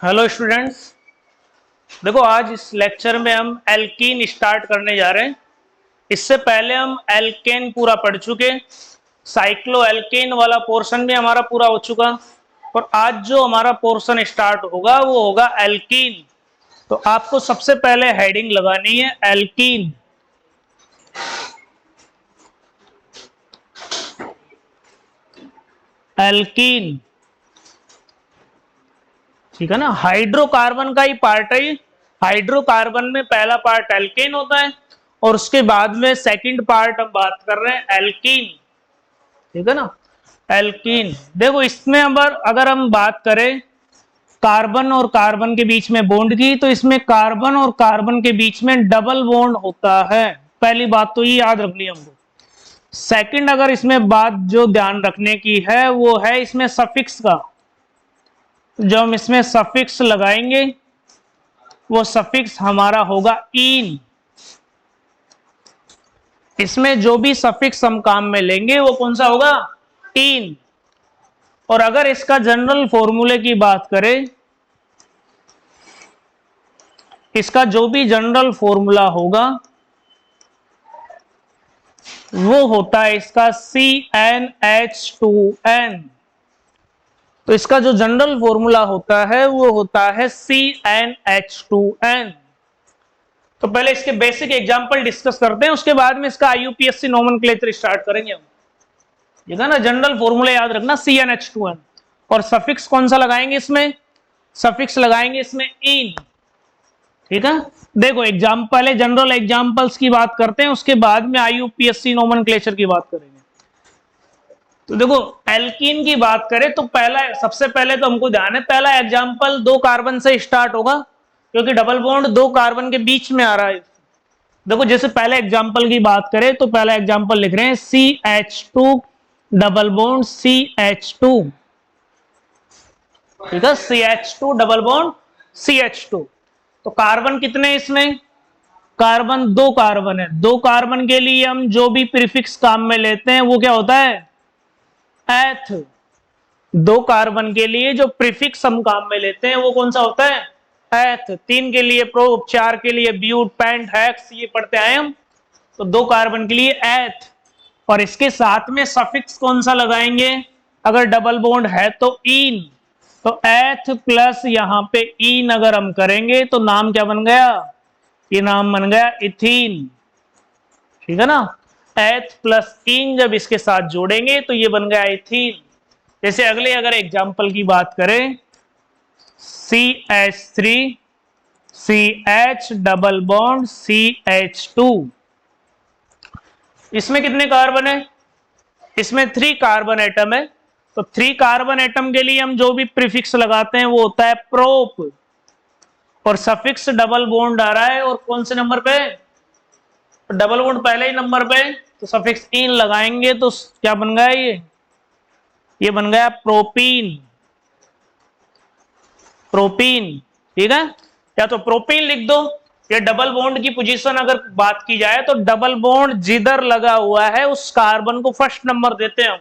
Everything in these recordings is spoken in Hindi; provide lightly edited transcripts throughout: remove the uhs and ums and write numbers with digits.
Hello students. देखो आज इस लेक्चर में हम एल्कीन स्टार्ट करने जा रहे हैं। इससे पहले हम एल्केन पूरा पढ़ चुके, साइक्लो एल्केन वाला पोर्शन भी हमारा पूरा हो चुका और आज जो हमारा पोर्शन स्टार्ट होगा वो होगा एल्कीन। तो आपको सबसे पहले हेडिंग लगानी है एल्कीन। एल्कीन, ठीक है ना। हाइड्रोकार्बन का ही पार्ट है। हाइड्रोकार्बन में पहला पार्ट एल्केन होता है और उसके बाद में सेकंड पार्ट हम बात कर रहे हैं एल्कीन, ठीक है ना। एल्कीन देखो, इसमें अगर हम बात करें कार्बन और कार्बन के बीच में बॉन्ड की, तो इसमें कार्बन और कार्बन के बीच में डबल बॉन्ड होता है। पहली बात तो ये याद रखनी है हमको। सेकंड, अगर इसमें बात जो ध्यान रखने की है वो है इसमें सफिक्स का। जो हम इसमें सफिक्स लगाएंगे वो सफिक्स हमारा होगा इन। इसमें जो भी सफिक्स हम काम में लेंगे वो कौन सा होगा? इन। और अगर इसका जनरल फॉर्मूले की बात करें, इसका जो भी जनरल फॉर्मूला होगा वो होता है इसका CnH2n। तो इसका जो जनरल फॉर्मूला होता है वो होता है CnH2n। तो पहले इसके बेसिक एग्जांपल डिस्कस करते हैं, उसके बाद में इसका IUPAC नोमेनक्लेचर स्टार्ट करेंगे हम। ठीक है ना, जनरल फॉर्मूला याद रखना CnH2n। और सफिक्स कौन सा लगाएंगे इसमें? सफिक्स लगाएंगे इसमें इन। ठीक है, देखो एग्जांपल है, जनरल एग्जांपल्स की बात करते हैं, उसके बाद में IUPAC नोमेनक्लेचर की बात करेंगे। तो देखो एल्कीन की बात करें तो पहला, सबसे पहले तो हमको ध्यान है, पहला एग्जांपल 2 कार्बन से स्टार्ट होगा क्योंकि डबल बॉन्ड 2 कार्बन के बीच में आ रहा है। देखो जैसे पहले एग्जांपल की बात करें तो पहला एग्जांपल लिख रहे हैं CH2 डबल बॉन्ड CH2। ठीक है, CH2 डबल बॉन्ड CH2। तो कार्बन कितने इसमें? कार्बन 2 कार्बन है। 2 कार्बन के लिए हम जो भी प्रीफिक्स काम में लेते हैं वो क्या होता है? एथ। 2 कार्बन के लिए जो प्रीफिक्स हम काम में लेते हैं वो कौन सा होता है? एथ। 3 के लिए प्रोप, 4 के लिए ब्यूट, पेंट, हेक्स, ये पढ़ते आए हम। तो 2 कार्बन के लिए एथ। और इसके साथ में सफिक्स कौन सा लगाएंगे अगर डबल बॉन्ड है? तो इन। तो एथ प्लस यहां पे इन अगर हम करेंगे तो नाम क्या बन गया? ये नाम बन गया इथीन। ठीक है ना, एथ प्लस इन जब इसके साथ जोड़ेंगे तो ये बन गया इथीन। जैसे अगले अगर एग्जांपल की बात करें, CH3 CH double bond CH2। इसमें कितने कार्बन है? इसमें 3 कार्बन एटम है। तो 3 कार्बन एटम के लिए हम जो भी प्रीफिक्स लगाते हैं वो होता है प्रोप। और सफिक्स डबल बॉन्ड आ रहा है और कौन से नंबर पे? डबल बॉन्ड पहले ही नंबर पे, तो सफिक्स इन लगाएंगे तो क्या बन गया? ये बन गया प्रोपीन। प्रोपीन, ठीक है। या तो प्रोपीन लिख दो, या डबल बॉन्ड की पोजीशन अगर बात की जाए तो डबल बॉन्ड जिधर लगा हुआ है उस कार्बन को फर्स्ट नंबर देते हैं हम।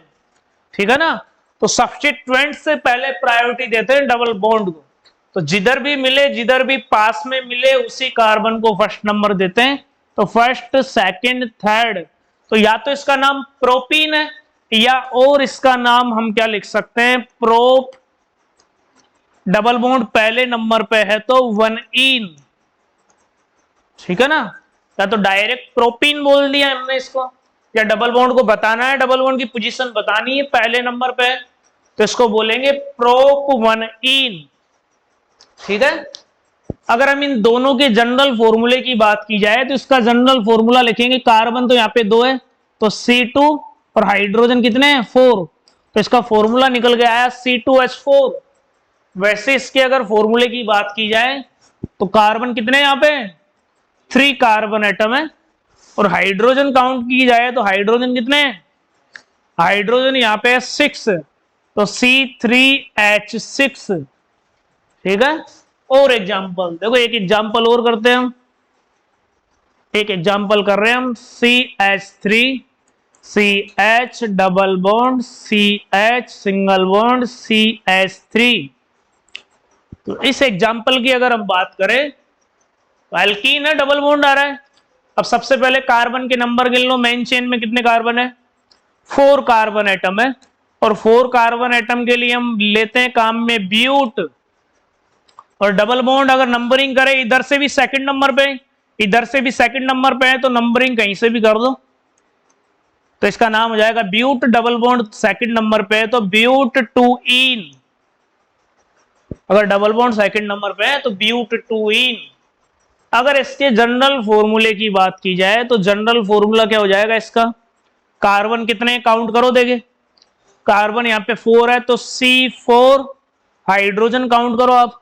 ठीक है ना, तो सब्स्टिट्यूएंट से पहले प्रायोरिटी देते हैं डबल बॉन्ड को। तो जिधर भी मिले, जिधर भी पास में मिले, उसी कार्बन को फर्स्ट नंबर देते हैं। तो फर्स्ट, सेकंड, थर्ड। तो या तो इसका नाम प्रोपीन है या और इसका नाम हम क्या लिख सकते हैं? प्रोप। डबल बॉन्ड पहले नंबर पे है तो 1 इन। ठीक है ना, या तो डायरेक्ट प्रोपीन बोल दिया हमने इसको, या डबल बॉन्ड को बताना है, डबल बॉन्ड की पोजीशन बतानी है, पहले नंबर पे है तो इसको बोलेंगे प्रोप 1 इन। ठीक है, अगर हम इन दोनों के जनरल फॉर्मूले की बात की जाए तो इसका जनरल फॉर्मूला लिखेंगे, कार्बन तो यहाँ पे 2 है तो C2 और हाइड्रोजन कितने हैं? 4। तो इसका फॉर्मूला निकल के आया C2H4। वैसे इसके अगर फॉर्मूले की बात की जाए तो कार्बन कितने यहाँ पे? 3 कार्बन एटम है। और हाइड्रोजन काउंट की जाए तो हाइड्रोजन कितने? हाइड्रोजन यहाँ पे है 6, तो C3H6। ठीक है, और एग्जांपल देखो, एक एग्जांपल और करते हैं हम। एक एग्जांपल कर रहे हैं हम, CH3 CH double bond CH single bond CH3। तो इस एग्जाम्पल की अगर हम बात करें तो एल्कीन है, डबल बॉन्ड आ रहा है। अब सबसे पहले कार्बन के नंबर गिन लो, मेन चेन में कितने कार्बन है? 4 कार्बन एटम है, और 4 कार्बन एटम के लिए हम लेते हैं काम में ब्यूट। और डबल बॉन्ड अगर नंबरिंग करें, इधर से भी सेकंड नंबर पे, इधर से भी सेकंड नंबर पे है, तो नंबरिंग कहीं से भी कर दो, तो इसका नाम हो जाएगा but. Double bond second number पे है तो ब्यूट टू इन। अगर डबल बॉन्ड सेकंड नंबर पे है तो ब्यूट टू इन। अगर इसके जनरल फॉर्मूले की बात की जाए तो जनरल फॉर्मूला क्या हो जाएगा इसका? कार्बन कितने काउंट करो, देखे कार्बन यहाँ पे 4 है तो C4। हाइड्रोजन काउंट करो आप,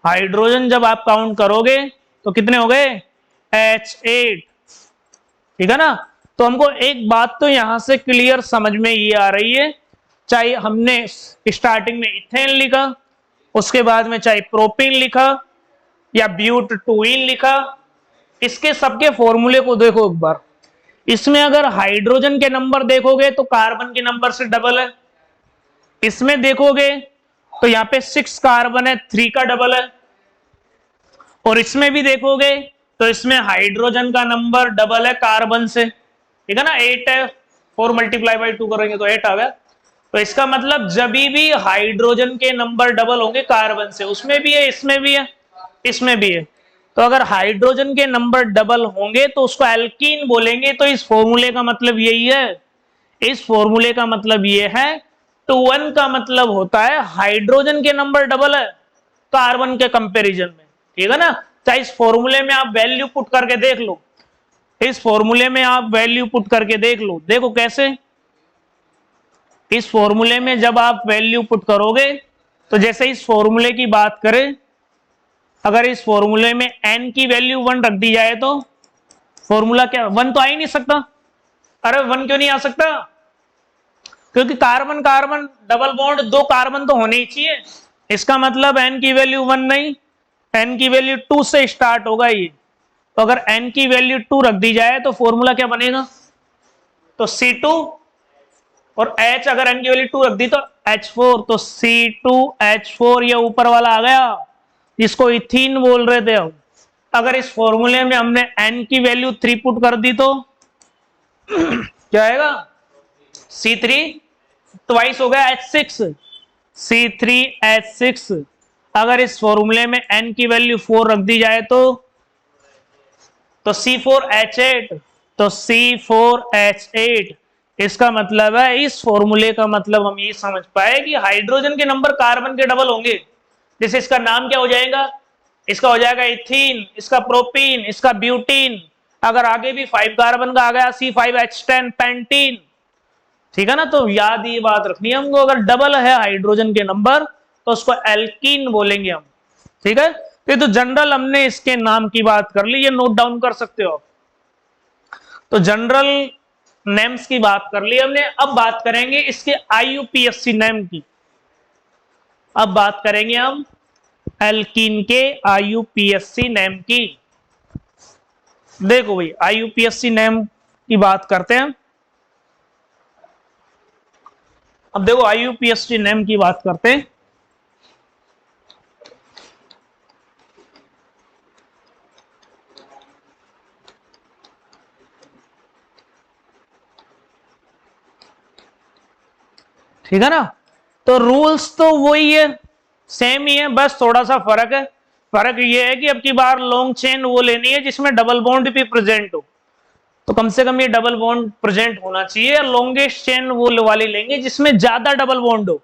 हाइड्रोजन जब आप काउंट करोगे तो कितने हो गए? H8। ठीक है ना? तो हमको एक बात तो यहां से क्लियर समझ में ये आ रही है, चाहे हमने स्टार्टिंग में इथेन लिखा, उसके बाद में चाहे प्रोपीन लिखा या ब्यूट टूइन लिखा, इसके सबके फॉर्मूले को देखो एक बार। इसमें अगर हाइड्रोजन के नंबर देखोगे तो कार्बन के नंबर से डबल है। इसमें देखोगे तो यहाँ पे 6 कार्बन है, 3 का डबल है। और इसमें भी देखोगे तो इसमें हाइड्रोजन का नंबर डबल है कार्बन से। ठीक है ना? 8 है, 4 मल्टीप्लाई बाई 2 करेंगे तो 8 आ गया। तो इसका मतलब जब भी हाइड्रोजन के नंबर डबल होंगे कार्बन से, उसमें भी है, इसमें भी है, इसमें भी है। तो अगर हाइड्रोजन के नंबर डबल होंगे तो उसको एल्कीन बोलेंगे। तो इस फॉर्मूले का मतलब यही है, इस फॉर्मूले का मतलब ये है 2n का मतलब होता है हाइड्रोजन के नंबर डबल है कार्बन के कंपैरिजन में। ठीक है ना? चाहे इस फॉर्मूले में आप वैल्यू पुट करके देख लो, इस फॉर्मूले में आप वैल्यू पुट करके देख लो। देखो कैसे, इस फॉर्मूले में जब आप वैल्यू पुट करोगे तो जैसे इस फॉर्मूले की बात करें, अगर इस फॉर्मूले में n की वैल्यू 1 रख दी जाए तो फॉर्मूला क्या, 1 तो आ ही नहीं सकता। अरे 1 क्यों नहीं आ सकता? क्योंकि carbon carbon double bond, 2 carbon तो होने ही चाहिए। इसका मतलब n की वैल्यू 1 नहीं, n की वैल्यू 2 से स्टार्ट होगा ये। तो अगर n की वैल्यू 2 रख दी जाए तो फॉर्मूला क्या बनेगा? तो C2, और H अगर n की वैल्यू 2 रख दी तो H4, तो C2H4 ये ऊपर वाला आ गया, जिसको इथीन बोल रहे थे हम। अगर इस फॉर्मूले में हमने n की वैल्यू 3 पुट कर दी तो क्या आएगा? C3 ट्वाइस हो गया H6, C3H6। अगर इस फॉर्मूले में n की वैल्यू 4 रख दी जाए तो C4H8, तो C4H8। इसका मतलब है, इस फॉर्मूले का मतलब हम ये समझ पाए कि हाइड्रोजन के नंबर कार्बन के डबल होंगे। जैसे इसका नाम क्या हो जाएगा? इसका हो जाएगा इथीन, इसका प्रोपीन, इसका ब्यूटीन। अगर आगे भी 5 कार्बन का आ गया C5H10 पेंटीन। ठीक है ना? तो याद ये बात रखनी है हमको, अगर डबल है हाइड्रोजन के नंबर तो उसको एल्कीन बोलेंगे हम। ठीक है? तो जनरल हमने इसके नाम की बात कर ली, ये नोट डाउन कर सकते हो आप। तो जनरल नेम्स की बात कर ली हमने। अब बात करेंगे इसके IUPAC नेम की। अब बात करेंगे हम एल्कीन के IUPAC नेम की। देखो भाई, IUPAC नेम की बात करते हैं। अब देखो IUPAC नेम की बात करते हैं। ठीक है ना? तो रूल्स तो वही है, सेम ही है, बस थोड़ा सा फर्क है। फर्क ये है कि अब की बार लॉन्ग चेन वो लेनी है जिसमें डबल बॉन्ड भी प्रेजेंट हो, तो कम से कम ये डबल बॉन्ड प्रेजेंट होना चाहिए। लॉन्गेस्ट चेन वो वाली लेंगे जिसमें ज्यादा डबल बॉन्ड हो।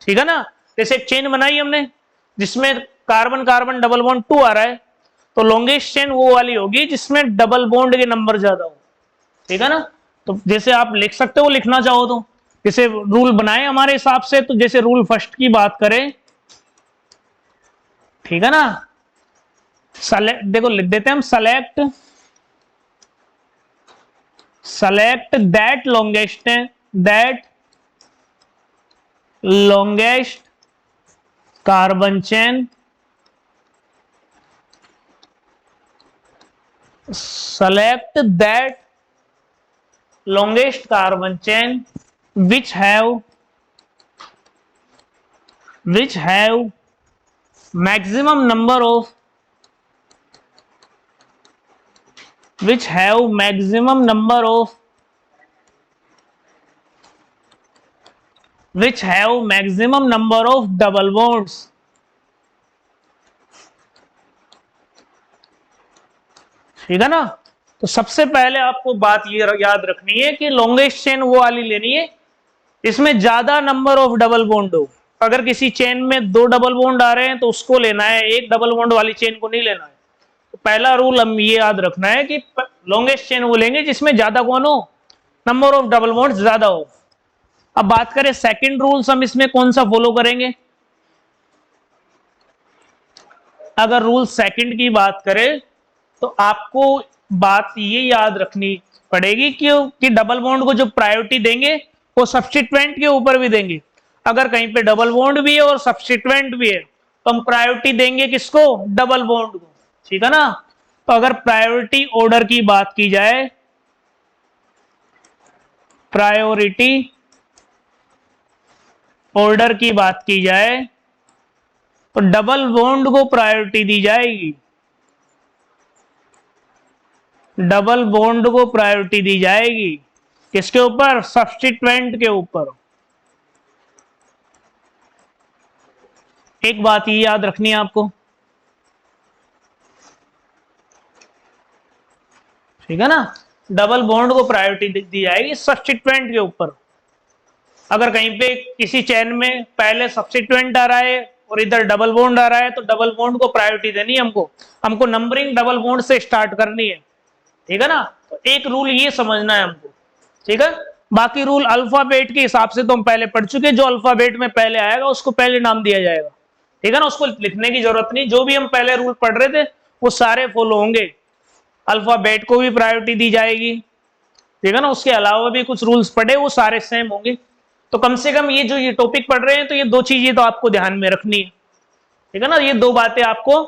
ठीक है ना? जैसे एक चेन बनाई हमने जिसमें कार्बन कार्बन डबल बॉन्ड 2 आ रहा है, तो लॉन्गेस्ट चेन वो वाली होगी जिसमें डबल बॉन्ड के नंबर ज्यादा हो। ठीक है ना? तो जैसे आप लिख सकते हो, लिखना चाहो तो, जैसे रूल बनाए हमारे हिसाब से। तो जैसे रूल फर्स्ट की बात करें, ठीक है ना, सेलेक्ट, देखो लिख देते हैं हम, select that longest carbon chain, select that longest carbon chain which have maximum number of which have maximum number of double bonds. ठीक है ना। तो सबसे पहले आपको बात ये याद रखनी है कि लॉन्गेस्ट चेन वो वाली लेनी है इसमें ज्यादा नंबर ऑफ डबल बॉन्ड हो। अगर किसी चेन में 2 डबल बॉन्ड आ रहे हैं तो उसको लेना है, एक डबल बॉन्ड वाली चेन को नहीं लेना है। तो पहला रूल हम ये याद रखना है कि लॉन्गेस्ट चेन वो लेंगे जिसमें ज्यादा कौन हो, नंबर ऑफ डबल बॉन्ड ज्यादा हो। अब बात करें सेकंड रूल्स हम इसमें कौन सा फॉलो करेंगे। अगर रूल सेकंड की बात करें तो आपको बात ये याद रखनी पड़ेगी कि डबल बॉन्ड को जो प्रायोरिटी देंगे वो सब्स्टिट्यूएंट के ऊपर भी देंगे। अगर कहीं पे डबल बॉन्ड भी है और सब्स्टिट्यूएंट भी है तो हम प्रायोरिटी देंगे किसको, डबल बॉन्ड को। ठीक है ना। तो अगर प्रायोरिटी ऑर्डर की बात की जाए, प्रायोरिटी ऑर्डर की बात की जाए तो डबल बॉन्ड को प्रायोरिटी दी जाएगी, डबल बॉन्ड को प्रायोरिटी दी जाएगी किसके ऊपर, सब्स्टिट्यूएंट के ऊपर। एक बात ये याद रखनी है आपको, ठीक है ना। डबल बॉन्ड को प्रायोरिटी दी जाएगी सब्स्टिट्यूएंट के ऊपर। अगर कहीं पे किसी चेन में पहले सब्स्टिट्यूएंट आ रहा है और इधर डबल बॉन्ड आ रहा है तो डबल बॉन्ड को प्रायोरिटी देनी है हमको नंबरिंग डबल बॉन्ड से स्टार्ट करनी है। ठीक है ना। तो एक रूल ये समझना है हमको। ठीक है। बाकी रूल अल्फाबेट के हिसाब से तो हम पहले पढ़ चुके, जो अल्फाबेट में पहले आएगा उसको पहले नाम दिया जाएगा। ठीक है ना। उसको लिखने की जरूरत नहीं, जो भी हम पहले रूल पढ़ रहे थे वो सारे फॉलो होंगे। अल्फाबेट को भी प्रायोरिटी दी जाएगी। ठीक है ना। उसके अलावा भी कुछ रूल्स पढ़े वो सारे सेम होंगे। तो कम से कम ये जो ये टॉपिक पढ़ रहे हैं तो ये 2 चीजें तो आपको ध्यान में रखनी है। ठीक है ना। ये 2 बातें आपको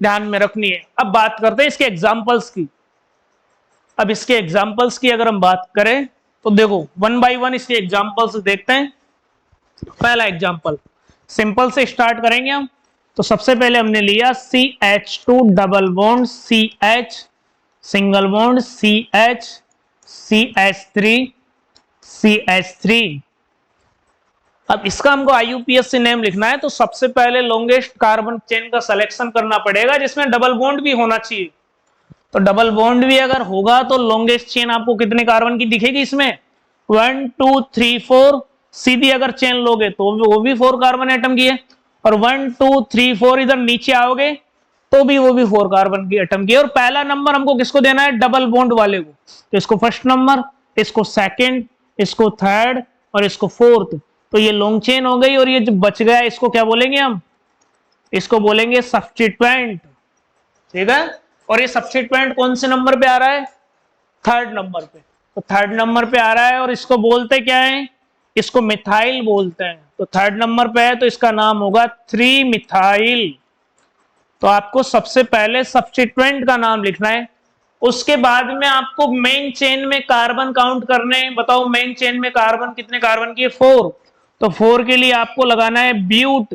ध्यान में रखनी है। अब बात करते हैं इसके एग्जाम्पल्स की। अब इसके एग्जाम्पल्स की अगर हम बात करें तो देखो 1 बाय 1 इसके एग्जाम्पल्स देखते हैं। पहला एग्जाम्पल सिंपल से स्टार्ट करेंगे हम। तो सबसे पहले हमने लिया CH2 double bond CH single bond CH CH3 CH3। अब इसका हमको IUPAC से नेम लिखना है तो सबसे पहले लॉन्गेस्ट कार्बन चेन का सिलेक्शन करना पड़ेगा जिसमें डबल बॉन्ड भी होना चाहिए। तो डबल बॉन्ड भी अगर होगा तो लॉन्गेस्ट चेन आपको कितने कार्बन की दिखेगी इसमें, 1 2 3 4। सीधी अगर चेन लोगे तो वो भी 4 कार्बन एटम की है, और 1 2 3 4 इधर नीचे आओगे तो भी वो भी 4 कार्बन की एटम की है। और पहला नंबर हमको किसको देना है, डबल बॉन्ड वाले को। तो इसको फर्स्ट नंबर, इसको सेकंड, इसको थर्ड और इसको फोर्थ। तो ये लॉन्ग चेन हो गई। और ये जो बच गया इसको क्या बोलेंगे हम, इसको बोलेंगे सब्स्टिट्यूएंट। ठीक है। और ये सब्स्टिट्यूएंट कौन से नंबर पे आ रहा है, थर्ड नंबर पे। तो थर्ड नंबर पे आ रहा है और इसको बोलते क्या है, इसको मिथाइल बोलते हैं। तो थर्ड नंबर पे है तो इसका नाम होगा 3 मिथाइल। तो आपको सबसे पहले सब्स्टिट्यूएंट का नाम लिखना है। उसके बाद में आपको मेन चेन में कार्बन काउंट करने हैं। बताओ मेन चेन में कार्बन कितने कार्बन की है, 4। तो 4 के लिए आपको लगाना है ब्यूट।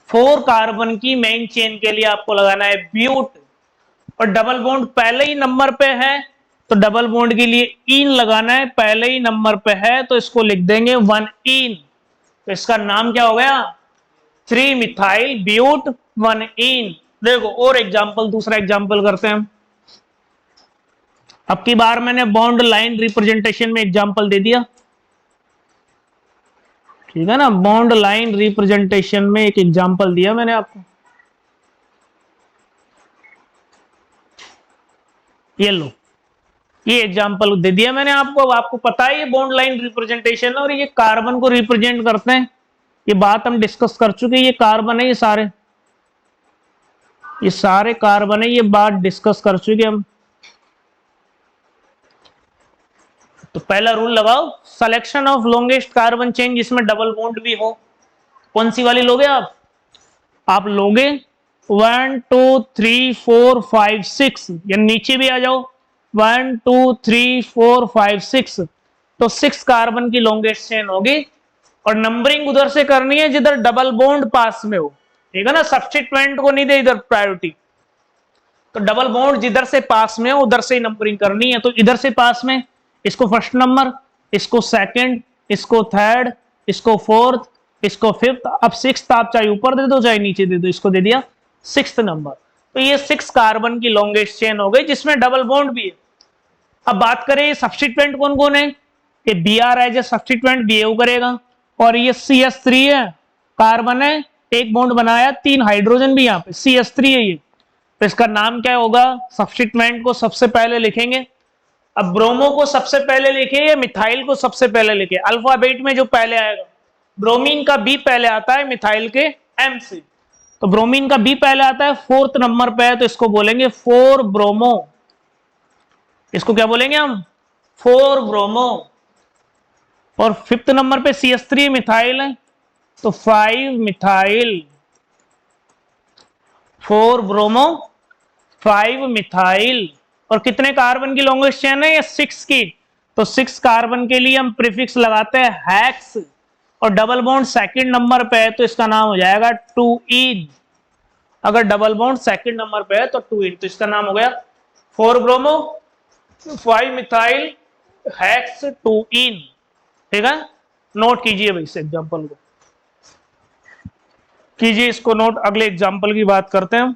4 कार्बन की मेन चेन के लिए आपको लगाना है ब्यूट। और डबल बॉन्ड पहले ही नंबर पे है तो डबल बॉन्ड के लिए इन लगाना है, पहले ही नंबर पे है तो इसको लिख देंगे 1 इन। तो इसका नाम क्या हो गया, 3 मिथाइल ब्यूट 1 इन। देखो और एग्जांपल, दूसरा एग्जांपल करते हैं हम। अब की बार मैंने बॉन्ड लाइन रिप्रेजेंटेशन में एग्जांपल दे दिया। ठीक है ना। बॉन्ड लाइन रिप्रेजेंटेशन में एक एग्जांपल दिया मैंने आपको, ये लो, ये एग्जांपल दे दिया मैंने आपको। अब आपको पता है ये बॉन्ड लाइन रिप्रेजेंटेशन और ये कार्बन को रिप्रेजेंट करते हैं। ये बात हम डिस्कस कर चुके हैं। ये कार्बन है, ये सारे कार्बन है, ये बात डिस्कस कर चुके हम। तो पहला रूल लगाओ, selection of longest carbon chain जिसमें डबल बॉन्ड भी हो। कौन सी वाली लोगे आप लोगे 1 2 3 4 5 6, या नीचे भी आ जाओ 1 2 3 4 5 6। तो 6 कार्बन की लॉन्गेस्ट चेन होगी और नंबरिंग उधर से करनी है जिधर डबल बॉन्ड पास में हो। ठीक है ना, सब्स्टिट्यूएंट को नहीं दे इधर प्रायोरिटी। तो डबल बॉन्ड जिधर से पास में उधर से ही नंबरिंग करनी है। तो इधर से पास में इसको फर्स्ट नंबर, इसको सेकंड, इसको थर्ड, इसको फोर्थ, इसको फिफ्थ, अब सिक्स्थ आप चाहे ऊपर दे दो चाहे नीचे दे दो, इसको दे दिया सिक्स्थ नंबर। तो ये 6 कार्बन की लॉन्गेस्ट चेन हो गई जिसमें डबल बॉन्ड भी है। अब बात करें सब्स्टिट्यूएंट कौन कौन है, ये Br as a substituent behave करेगा, और ये CH3 है, कार्बन है, एक बॉन्ड बनाया, 3 हाइड्रोजन भी यहाँ पे CH3 है ये। तो इसका नाम क्या होगा, सब्स्टिट्यूएंट को सबसे पहले लिखेंगे। अब ब्रोमो को सबसे पहले लिखे या मिथाइल को सबसे पहले लिखे, अल्फाबेट में जो पहले आएगा, ब्रोमीन का बी पहले आता है मिथाइल के एम से, तो ब्रोमीन का बी पहले आता है, 4th नंबर पे है, तो इसको बोलेंगे 4 ब्रोमो। इसको क्या बोलेंगे हम, 4 ब्रोमो। और 5th नंबर पे CH3 मिथाइल है, तो 5 मिथाइल, 4 ब्रोमो 5 मिथाइल। और कितने कार्बन की लॉन्गेस्ट चेन है, ये 6 की। तो 6 कार्बन के लिए हम प्रीफिक्स लगाते हैं हेक्स, और डबल बॉन्ड सेकंड नंबर पे है तो इसका नाम हो जाएगा 2इन। अगर डबल बॉन्ड सेकंड नंबर पे है तो 2इन, तो इसका नाम हो गया 4 ब्रोमो 5 मिथाइल हेक्स 2इन। ठीक है, नोट कीजिए भाई इस एग्जांपल को, कीजिए इसको नोट। अगले एग्जांपल की बात करते हैं।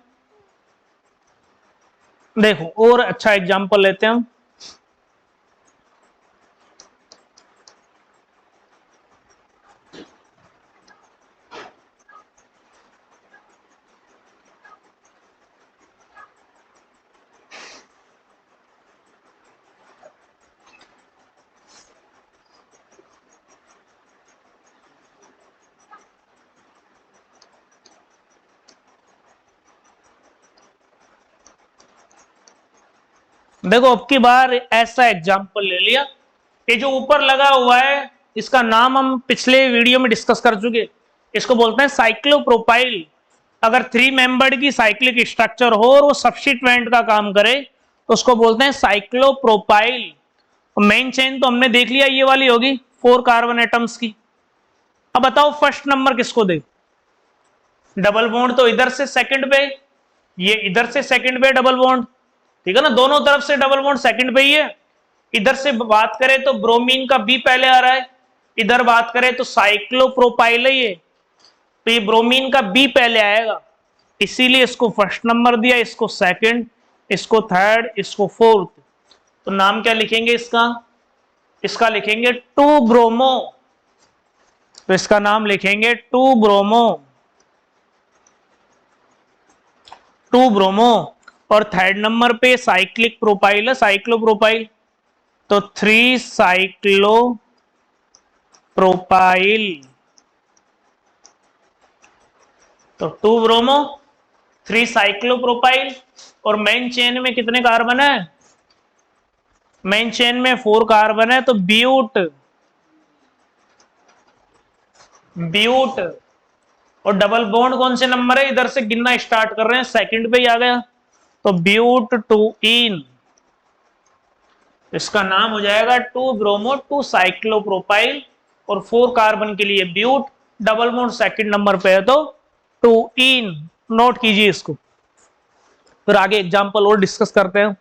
देखो और अच्छा एग्जांपल लेते हैं हम। देखो अब की बार ऐसा एग्जांपल ले लिया, ये जो ऊपर लगा हुआ है इसका नाम हम पिछले वीडियो में डिस्कस कर चुके, इसको बोलते हैं साइक्लोप्रोपाइल। अगर 3 मेंबर्ड की साइक्लिक स्ट्रक्चर हो और वो सब्स्टिट्यूएंट का काम करे तो उसको बोलते हैं साइक्लोप्रोपाइल। मेन चेन तो हमने देख लिया, ये वाली होगी 4 कार्बन एटम्स की। अब बताओ फर्स्ट नंबर किसको दे, डबल बॉन्ड तो इधर से सेकंड पे, ये इधर से सेकंड पे डबल बॉन्ड, ठीक है ना, दोनों तरफ से डबल बॉन्ड सेकंड पे ही है। इधर से बात करें तो ब्रोमीन का बी पहले आ रहा है, इधर बात करें तो साइक्लोप्रोपाइल है ये, तो ये ब्रोमीन का बी पहले आएगा, इसीलिए इसको फर्स्ट नंबर दिया, इसको सेकंड, इसको थर्ड, इसको फोर्थ। तो नाम क्या लिखेंगे इसका, इसका लिखेंगे 2 ब्रोमो। तो इसका नाम लिखेंगे 2 ब्रोमो, 2 ब्रोमो। और थर्ड नंबर पे साइक्लिक प्रोपाइल है, साइक्लोप्रोपाइल, तो 3 साइक्लो प्रोपाइल। तो 2 ब्रोमो 3 साइक्लोप्रोपाइल। और मेन चेन में कितने कार्बन है, मेन चेन में 4 कार्बन है, तो ब्यूट, ब्यूट। और डबल बॉन्ड कौन से नंबर है, इधर से गिनना स्टार्ट कर रहे हैं, सेकंड पे ही आ गया, तो ब्यूट 2इन। इसका नाम हो जाएगा 2 ब्रोमो 2 साइक्लोप्रोपाइल। और 4 कार्बन के लिए but, double bond second number पे है तो 2इन। नोट कीजिए इसको, फिर आगे एग्जांपल और डिस्कस करते हैं।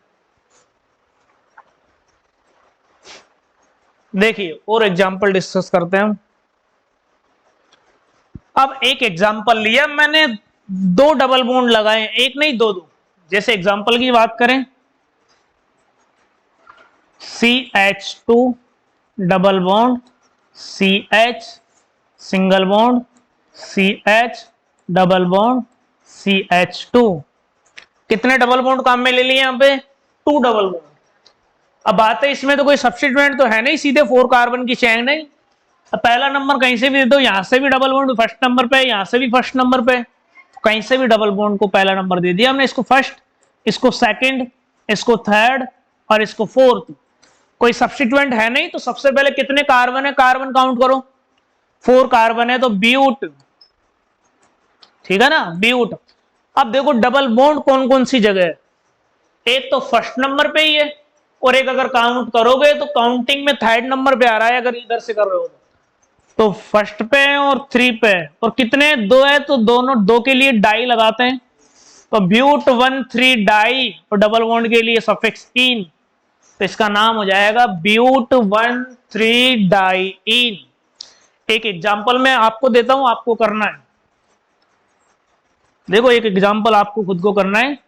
देखिए और एग्जांपल डिस्कस करते हैं। अब एक एग्जांपल लिया मैंने, 2 डबल बॉन्ड लगाए, एक नहीं 2 2। जैसे एग्जांपल की बात करें, CH2 double bond CH single bond CH double bond CH2। कितने डबल बॉन्ड काम में ले लिए यहाँ पे, 2 डबल बॉन्ड। अब बात है इसमें तो कोई सब्स्टिट्यूएंट तो है नहीं, सीधे 4 कार्बन की चेन है। अब पहला नंबर कहीं से भी दे दो, यहां से भी डबल बॉन्ड फर्स्ट नंबर पे, यहां से भी फर्स्ट नंबर पे, कहीं से भी डबल बॉन्ड को पहला नंबर दे दिया हमने। इसको फर्स्ट, इसको सेकंड, इसको थर्ड और इसको फोर्थ। कोई सब्स्टिट्यूएंट है नहीं, तो सबसे पहले कितने कार्बन है, कार्बन काउंट करो, 4 कार्बन है, तो ब्यूट, ठीक है ना, ब्यूट। अब देखो डबल बॉन्ड कौन कौन सी जगह है, एक तो फर्स्ट नंबर पे ही है, और एक अगर काउंट करोगे तो काउंटिंग में थर्ड नंबर पे आ रहा है, अगर इधर से कर रहे हो तो। तो फर्स्ट पे और 3 पे, और कितने 2 है तो दोनों 2 के लिए डाई लगाते हैं, तो ब्यूट 1,3 डाई और डबल बॉन्ड के लिए सफिक्स इन, तो इसका नाम हो जाएगा ब्यूट 1,3 डाई इन। एक एग्जांपल मैं आपको देता हूं, आपको करना है। देखो एक एग्जांपल आपको खुद को करना है।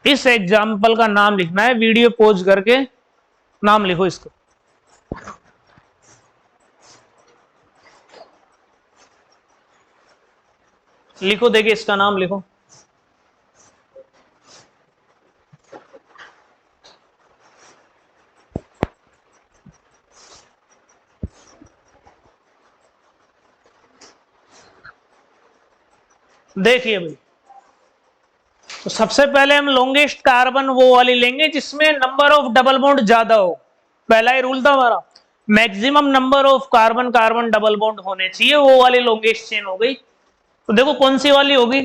इस एग्जाम्पल का नाम लिखना है, वीडियो पॉज करके नाम लिखो इसको। लिखो, देखिए इसका नाम लिखो। देखिए भाई, तो सबसे पहले हम लॉन्गेस्ट कार्बन वो वाली लेंगे जिसमें नंबर ऑफ डबल बॉन्ड ज्यादा हो। पहला ही रूल था हमारा, maximum number of carbon carbon double bond होने चाहिए, वो वाली लॉन्गेस्ट चेन हो गई। तो देखो कौन सी वाली होगी,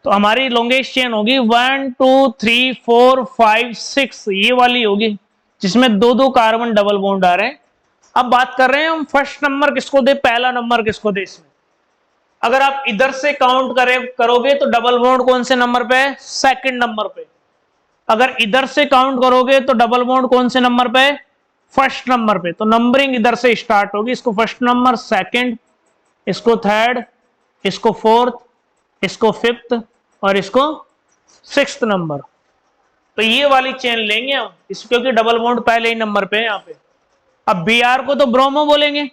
तो हमारी लॉन्गेस्ट चेन होगी 1 2 3 4 5 6, ये वाली होगी जिसमें 2-2 कार्बन डबल बॉन्ड आ रहे हैं। अब बात कर रहे हैं हम फर्स्ट नंबर किसको दे, पहला नंबर किसको दे। इसमें अगर आप इधर से काउंट करोगे तो डबल बॉन्ड कौन से नंबर पे है, सेकंड नंबर पे। अगर इधर से काउंट करोगे तो डबल बॉन्ड कौन से नंबर पे है, फर्स्ट नंबर पे। तो नंबरिंग इधर से स्टार्ट होगी, इसको फर्स्ट नंबर, सेकंड, इसको थर्ड, इसको फोर्थ, इसको फिफ्थ और इसको सिक्स्थ नंबर। तो ये वाली चेन लेंगे हम इस, क्योंकि डबल बॉन्ड पहले ही नंबर पे है यहाँ पे। अब बी आर को तो ब्रोमो बोलेंगे,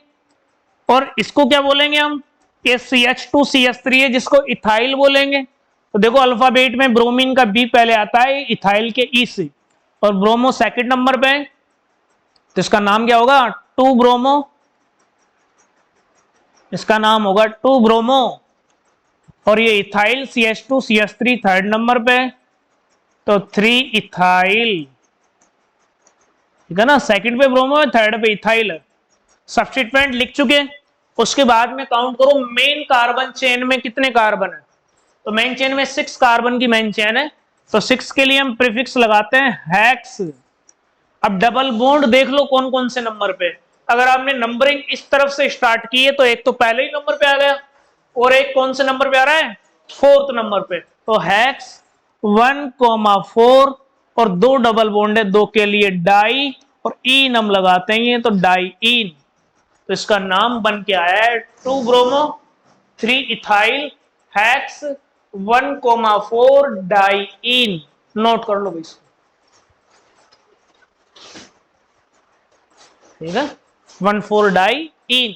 और इसको क्या बोलेंगे हम, ये CH2CH3 है जिसको इथाइल बोलेंगे। तो देखो अल्फाबेट में ब्रोमीन का बी पहले आता है, इथाइल के ई से, और ब्रोमो सेकंड नंबर पे है, तो इसका नाम क्या होगा, 2 ब्रोमो। इसका नाम होगा 2 ब्रोमो। और ये इथाइल CH2CH3 थर्ड नंबर पे, तो 3 इथाइल, ठीक है ना। सेकंड पे ब्रोमो है, थर्ड पे इथाइल है। सब्स्टिट्यूएंट लिख चुके। उसके बाद में काउंट करो मेन कार्बन चेन में कितने कार्बन है, तो मेन चेन में 6 कार्बन की मेन चेन है, तो 6 के लिए हम प्रीफिक्स लगाते हैं हेक्स। अब डबल बॉन्ड देख लो कौन कौन से नंबर पे। अगर आपने नंबरिंग इस तरफ से स्टार्ट की है तो एक तो पहले ही नंबर पे आ गया, और एक कौन से नंबर पे आ रहा है, फोर्थ नंबर पे। तो हेक्स 1,4 और 2 डबल बॉन्ड है, 2 के लिए डाई और इन हम लगाते हैं, तो डाई इन। तो इसका नाम बन के आया है 2 ब्रोमो 3 इथाइल हेक्स 1,4 डाई इन। नोट कर लो भाई इसको, ठीक है, 1,4 डाई इन।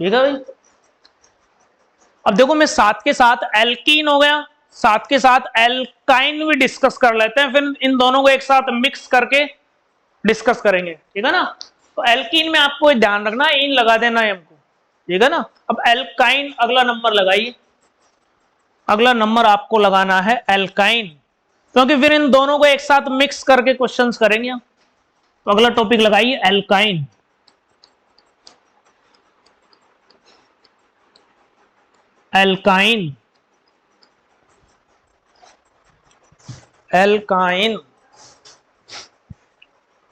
ठीक है भाई। अब देखो मैं साथ के साथ एल्कीन हो गया, साथ के साथ एल्काइन भी डिस्कस कर लेते हैं, फिर इन दोनों को एक साथ मिक्स करके डिस्कस करेंगे, ठीक है ना। तो एल्कीन में आपको ध्यान रखना, इन लगा देना है हमको, ठीक है ना। अब एल्काइन अगला नंबर लगाइए, अगला नंबर आपको लगाना है एल्काइन, क्योंकि फिर इन दोनों को एक साथ मिक्स करके क्वेश्चंस करेंगे हम। तो अगला टॉपिक लगाइए एल्काइन। Alkyne, alkyne.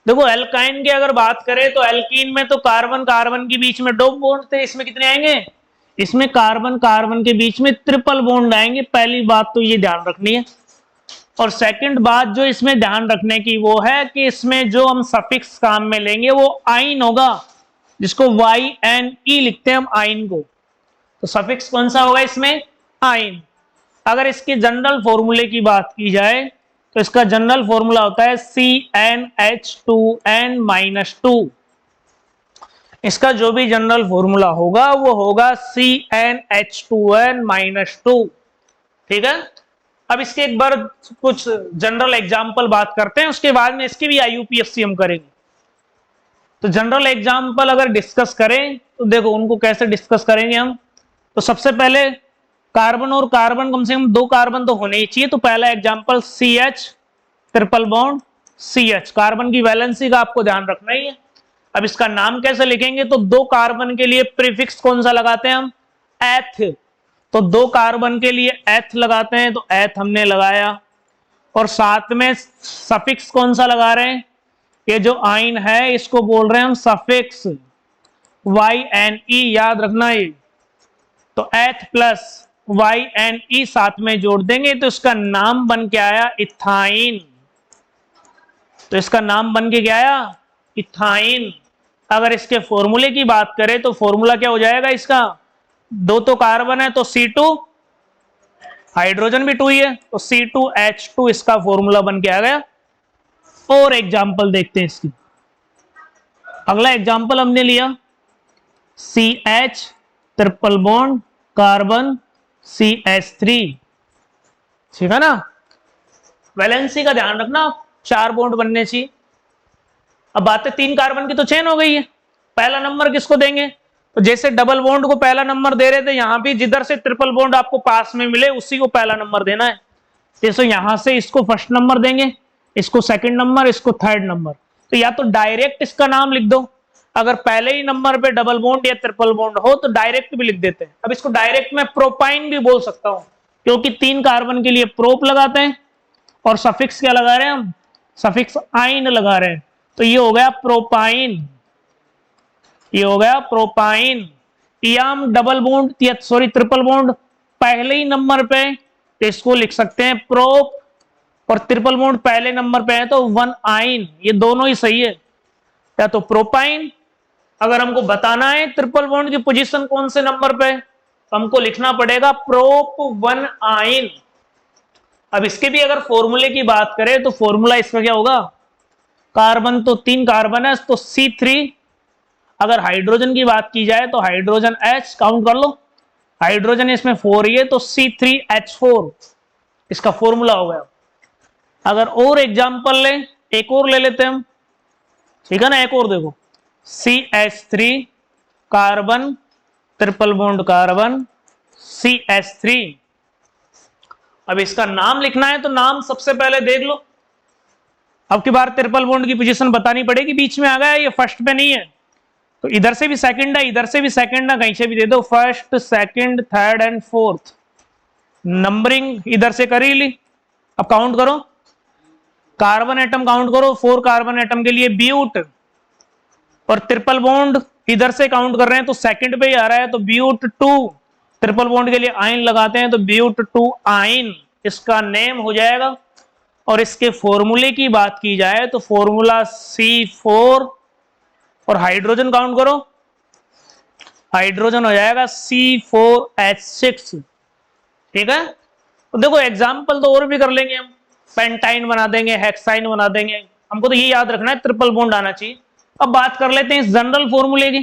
देखो एल्काइन की अगर बात करें तो एल्कीन में तो कार्बन कार्बन के बीच में डबल बॉन्ड थे, इसमें कितने आएंगे, इसमें कार्बन कार्बन के बीच में ट्रिपल बॉन्ड आएंगे। पहली बात तो ये ध्यान रखनी है। और सेकंड बात जो इसमें ध्यान रखने की वो है कि इसमें जो हम सफिक्स काम में लेंगे वो आइन होगा, जिसको YNE लिखते हैं हम आइन को। तो सफिक्स कौन सा होगा इसमें, आइन। अगर इसके जनरल फॉर्मूले की बात की जाए तो इसका जनरल फॉर्मूला होता है CnH2n-2। इसका जो भी जनरल फॉर्मूला होगा वो होगा CnH2n-2, ठीक है। अब इसके एक बार कुछ जनरल एग्जाम्पल बात करते हैं, उसके बाद में इसकी भी IUPAC हम करेंगे। तो जनरल एग्जाम्पल अगर डिस्कस करें तो देखो उनको कैसे डिस्कस करेंगे हम। तो सबसे पहले कार्बन और कार्बन कम से कम 2 कार्बन तो होने ही चाहिए। तो पहला example CH triple bond CH, carbon की वैलेंसी का आपको ध्यान रखना ही है। अब इसका नाम कैसे लिखेंगे, तो 2 कार्बन के लिए प्रीफिक्स कौन सा लगाते हैं हम, एथ। तो 2 कार्बन के लिए एथ लगाते हैं, तो एथ हमने लगाया, और साथ में सफिक्स कौन सा लगा रहे हैं, ये जो आइन है इसको बोल रहे हैं हम सफिक्स YNE, याद रखना ये। तो एथ प्लस YNE साथ में जोड़ देंगे तो इसका नाम बन के आया इथाइन। तो इसका नाम बन के क्या आया, इथाइन। अगर इसके फॉर्मूले की बात करें तो फॉर्मूला क्या हो जाएगा इसका, 2 तो कार्बन है तो C2, हाइड्रोजन भी 2 ही है तो C2H2 इसका फॉर्मूला बन के आ गया। और एग्जांपल देखते हैं इसकी। अगला एग्जांपल हमने लिया CH triple bond carbon CH3, ठीक है ना। वैलेंसी का ध्यान रखना, 4 बॉन्ड बनने चाहिए। अब बातें 3 कार्बन की तो चेन हो गई है, पहला नंबर किसको देंगे, तो जैसे डबल बॉन्ड को पहला नंबर दे रहे थे, यहां भी जिधर से ट्रिपल बॉन्ड आपको पास में मिले उसी को पहला नंबर देना है। जैसे यहां से इसको फर्स्ट नंबर देंगे, इसको सेकंड नंबर, इसको थर्ड नंबर। तो या तो डायरेक्ट इसका नाम लिख दो, अगर पहले ही नंबर पे डबल बॉन्ड या ट्रिपल बॉन्ड हो तो डायरेक्ट भी लिख देते हैं। अब इसको डायरेक्ट में प्रोपाइन भी बोल सकता हूं, क्योंकि 3 कार्बन के लिए प्रोप लगाते हैं और सफिक्स क्या लगा रहे हैं हम, सफिक्स आइन लगा रहे हैं। तो ये हो गया प्रोपाइन, ये हो गया प्रोपाइन। या हम डबल बॉन्ड या सॉरी ट्रिपल बॉन्ड पहले ही नंबर पे, तो इसको लिख सकते हैं प्रोप, और ट्रिपल बॉन्ड पहले नंबर पे है तो 1 आइन, ये दोनों ही सही है। या तो प्रोपाइन, अगर हमको बताना है ट्रिपल बॉन्ड की पोजीशन कौन से नंबर पे, तो हमको लिखना पड़ेगा प्रोप 1 आइन। अब इसके भी अगर फॉर्मूले की बात करें तो फॉर्मूला इसका क्या होगा, कार्बन तो 3 कार्बन है तो C3, अगर हाइड्रोजन की बात की जाए तो हाइड्रोजन H, काउंट कर लो, हाइड्रोजन इसमें 4 ही है तो C3H4 इसका फॉर्मूला हो गया। अगर और एग्जांपल ले, एक और ले लेते हैं हम, ठीक है ना। एक और देखो CH3 carbon triple bond carbon CH3। अब इसका नाम लिखना है तो नाम सबसे पहले देख लो। अब की बार ट्रिपल बॉन्ड की पोजीशन बतानी पड़ेगी, बीच में आ गया, ये फर्स्ट पे नहीं है तो इधर से भी सेकंड है, इधर से भी सेकंड है, कहीं से भी दे दो, first second third and fourth. Numbering इधर से कर ही ली। अब काउंट करो, कार्बन एटम काउंट करो, 4 कार्बन एटम के लिए ब्यूट, और ट्रिपल बॉन्ड इधर से काउंट कर रहे हैं तो सेकंड पे ही आ रहा है तो ब्यूट 2, ट्रिपल बॉन्ड के लिए आइन लगाते हैं तो ब्यूट 2 आइन इसका नेम हो जाएगा। और इसके फॉर्मूले की बात की जाए तो फॉर्मूला C4, और हाइड्रोजन काउंट करो, हाइड्रोजन हो जाएगा C4H6, ठीक है। तो देखो एग्जाम्पल तो और भी कर लेंगे हम, पेंटाइन बना देंगे, हेक्साइन बना देंगे, हमको तो ये याद रखना है ट्रिपल बॉन्ड आना चाहिए। अब बात कर लेते हैं इस जनरल फॉर्मूले की।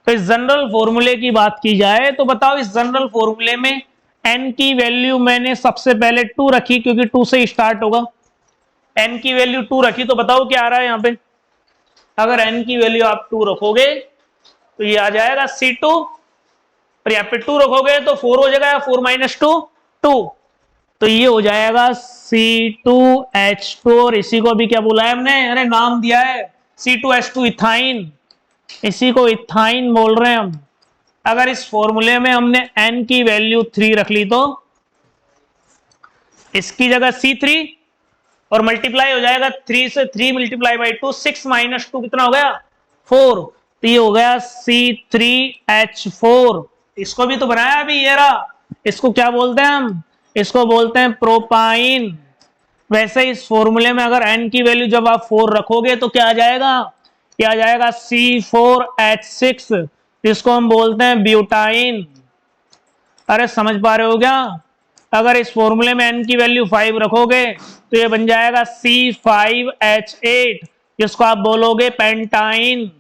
तो इस जनरल फॉर्मूले की बात की जाए तो बताओ इस जनरल फॉर्मूले में n की वैल्यू मैंने सबसे पहले 2 रखी, क्योंकि 2 से स्टार्ट होगा। n की वैल्यू 2 रखी तो बताओ क्या आ रहा है यहाँ पे, अगर n की वैल्यू आप 2 रखोगे तो ये आ जाएगा C2, और यहाँ पे 2 रखोगे तो 4 हो जाएगा, 4 - 2 2, तो ये हो जाएगा C2H2। और इसी को भी क्या बोला है हमने, अरे नाम दिया है C2H2 इथाइन, इसी को इथाइन बोल रहे हैं हम। अगर इस फॉर्मूले में हमने n की वैल्यू 3 रख ली तो इसकी जगह C3, और मल्टीप्लाई हो जाएगा 3 से, 3 × 2 6 - 2 कितना हो गया 4, तो ये हो गया C3H4। इसको भी तो बनाया अभी, ये रहा, इसको क्या बोलते हैं हम, इसको बोलते हैं प्रोपाइन। वैसे इस फॉर्मूले में अगर n की वैल्यू जब आप 4 रखोगे तो क्या आ जाएगा, क्या आ जाएगा C4H6, इसको हम बोलते हैं ब्यूटाइन। अरे समझ पा रहे हो क्या, अगर इस फॉर्मूले में n की वैल्यू 5 रखोगे तो ये बन जाएगा C5H8, जिसको आप बोलोगे पेंटाइन।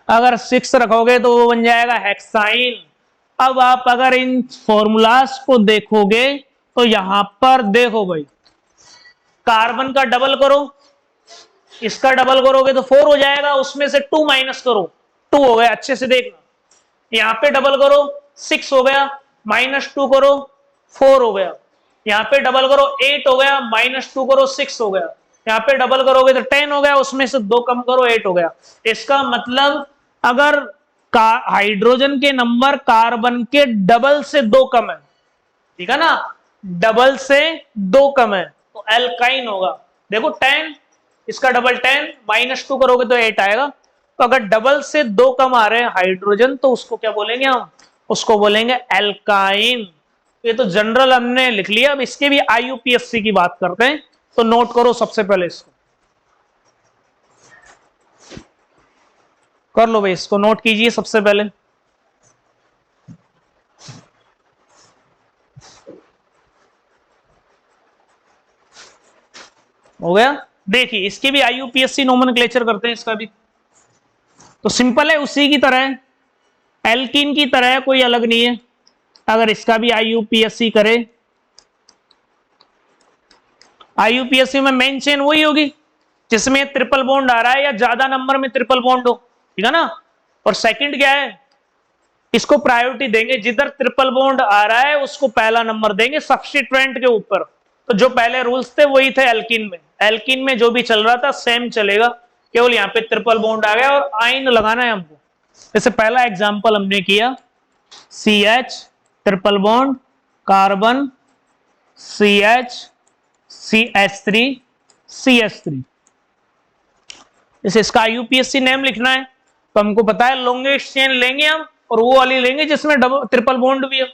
अगर 6 रखोगे तो वो बन जाएगा हेक्साइन। अब आप अगर इन फॉर्मूलास को देखोगे तो यहां पर देखो भाई, कार्बन का डबल करो, इसका डबल करोगे तो 4 हो जाएगा, उसमें से 2 माइनस करो, 2 हो गया। अच्छे से देखना, यहां पे डबल करो 6 हो गया, -2 करो 4 हो गया, यहाँ पे डबल करो 8 हो गया, -2 करो 6 हो गया, यहाँ पे डबल करोगे तो 10 हो गया, उसमें से 2 कम करो 8 हो गया। इसका मतलब अगर हाइड्रोजन के नंबर कार्बन के डबल से 2 कम है, ठीक है ना, डबल से 2 कम है तो एल्काइन होगा। देखो 10, इसका डबल 10, -2 करोगे तो 8 आएगा। तो अगर डबल से 2 कम आ रहे हैं हाइड्रोजन तो उसको क्या बोलेंगे हम, उसको बोलेंगे एल्काइन। ये तो जनरल हमने लिख लिया, अब इसके भी आईयूपीएससी की बात करते हैं, तो नोट करो सबसे पहले इसको, कर लो भाई, इसको नोट कीजिए सबसे पहले। हो गया। देखिए इसके भी आईयूपीएससी नोमेनक्लेचर करते हैं इसका भी, तो सिंपल है, उसी की तरह है, एल्कीन की तरह है, कोई अलग नहीं है। अगर इसका भी आईयूपीएससी करे, आईयूपीएससी में मेन चेन वही होगी जिसमें ट्रिपल बॉन्ड आ रहा है या ज्यादा नंबर में ट्रिपल बॉन्ड हो, ठीक है ना। और सेकंड क्या है, इसको प्रायोरिटी देंगे, जिधर ट्रिपल बॉन्ड आ रहा है उसको पहला नंबर देंगे सब्स्टिट्यूएंट के ऊपर। तो जो पहले रूल्स थे वही थे एल्कीन में, एल्कीन में जो भी चल रहा था सेम चलेगा, केवल यहाँ पे ट्रिपल बॉन्ड आ गया और आइन लगाना है हमको। जैसे पहला एग्जांपल हमने किया CH triple bond carbon CH CH3 CH3। जैसे इसका यूपीएससी नेम लिखना है तो हमको पता है लॉन्गेस्ट चेन लेंगे हम, और वो वाली लेंगे जिसमें डबल ट्रिपल बॉन्ड भी है।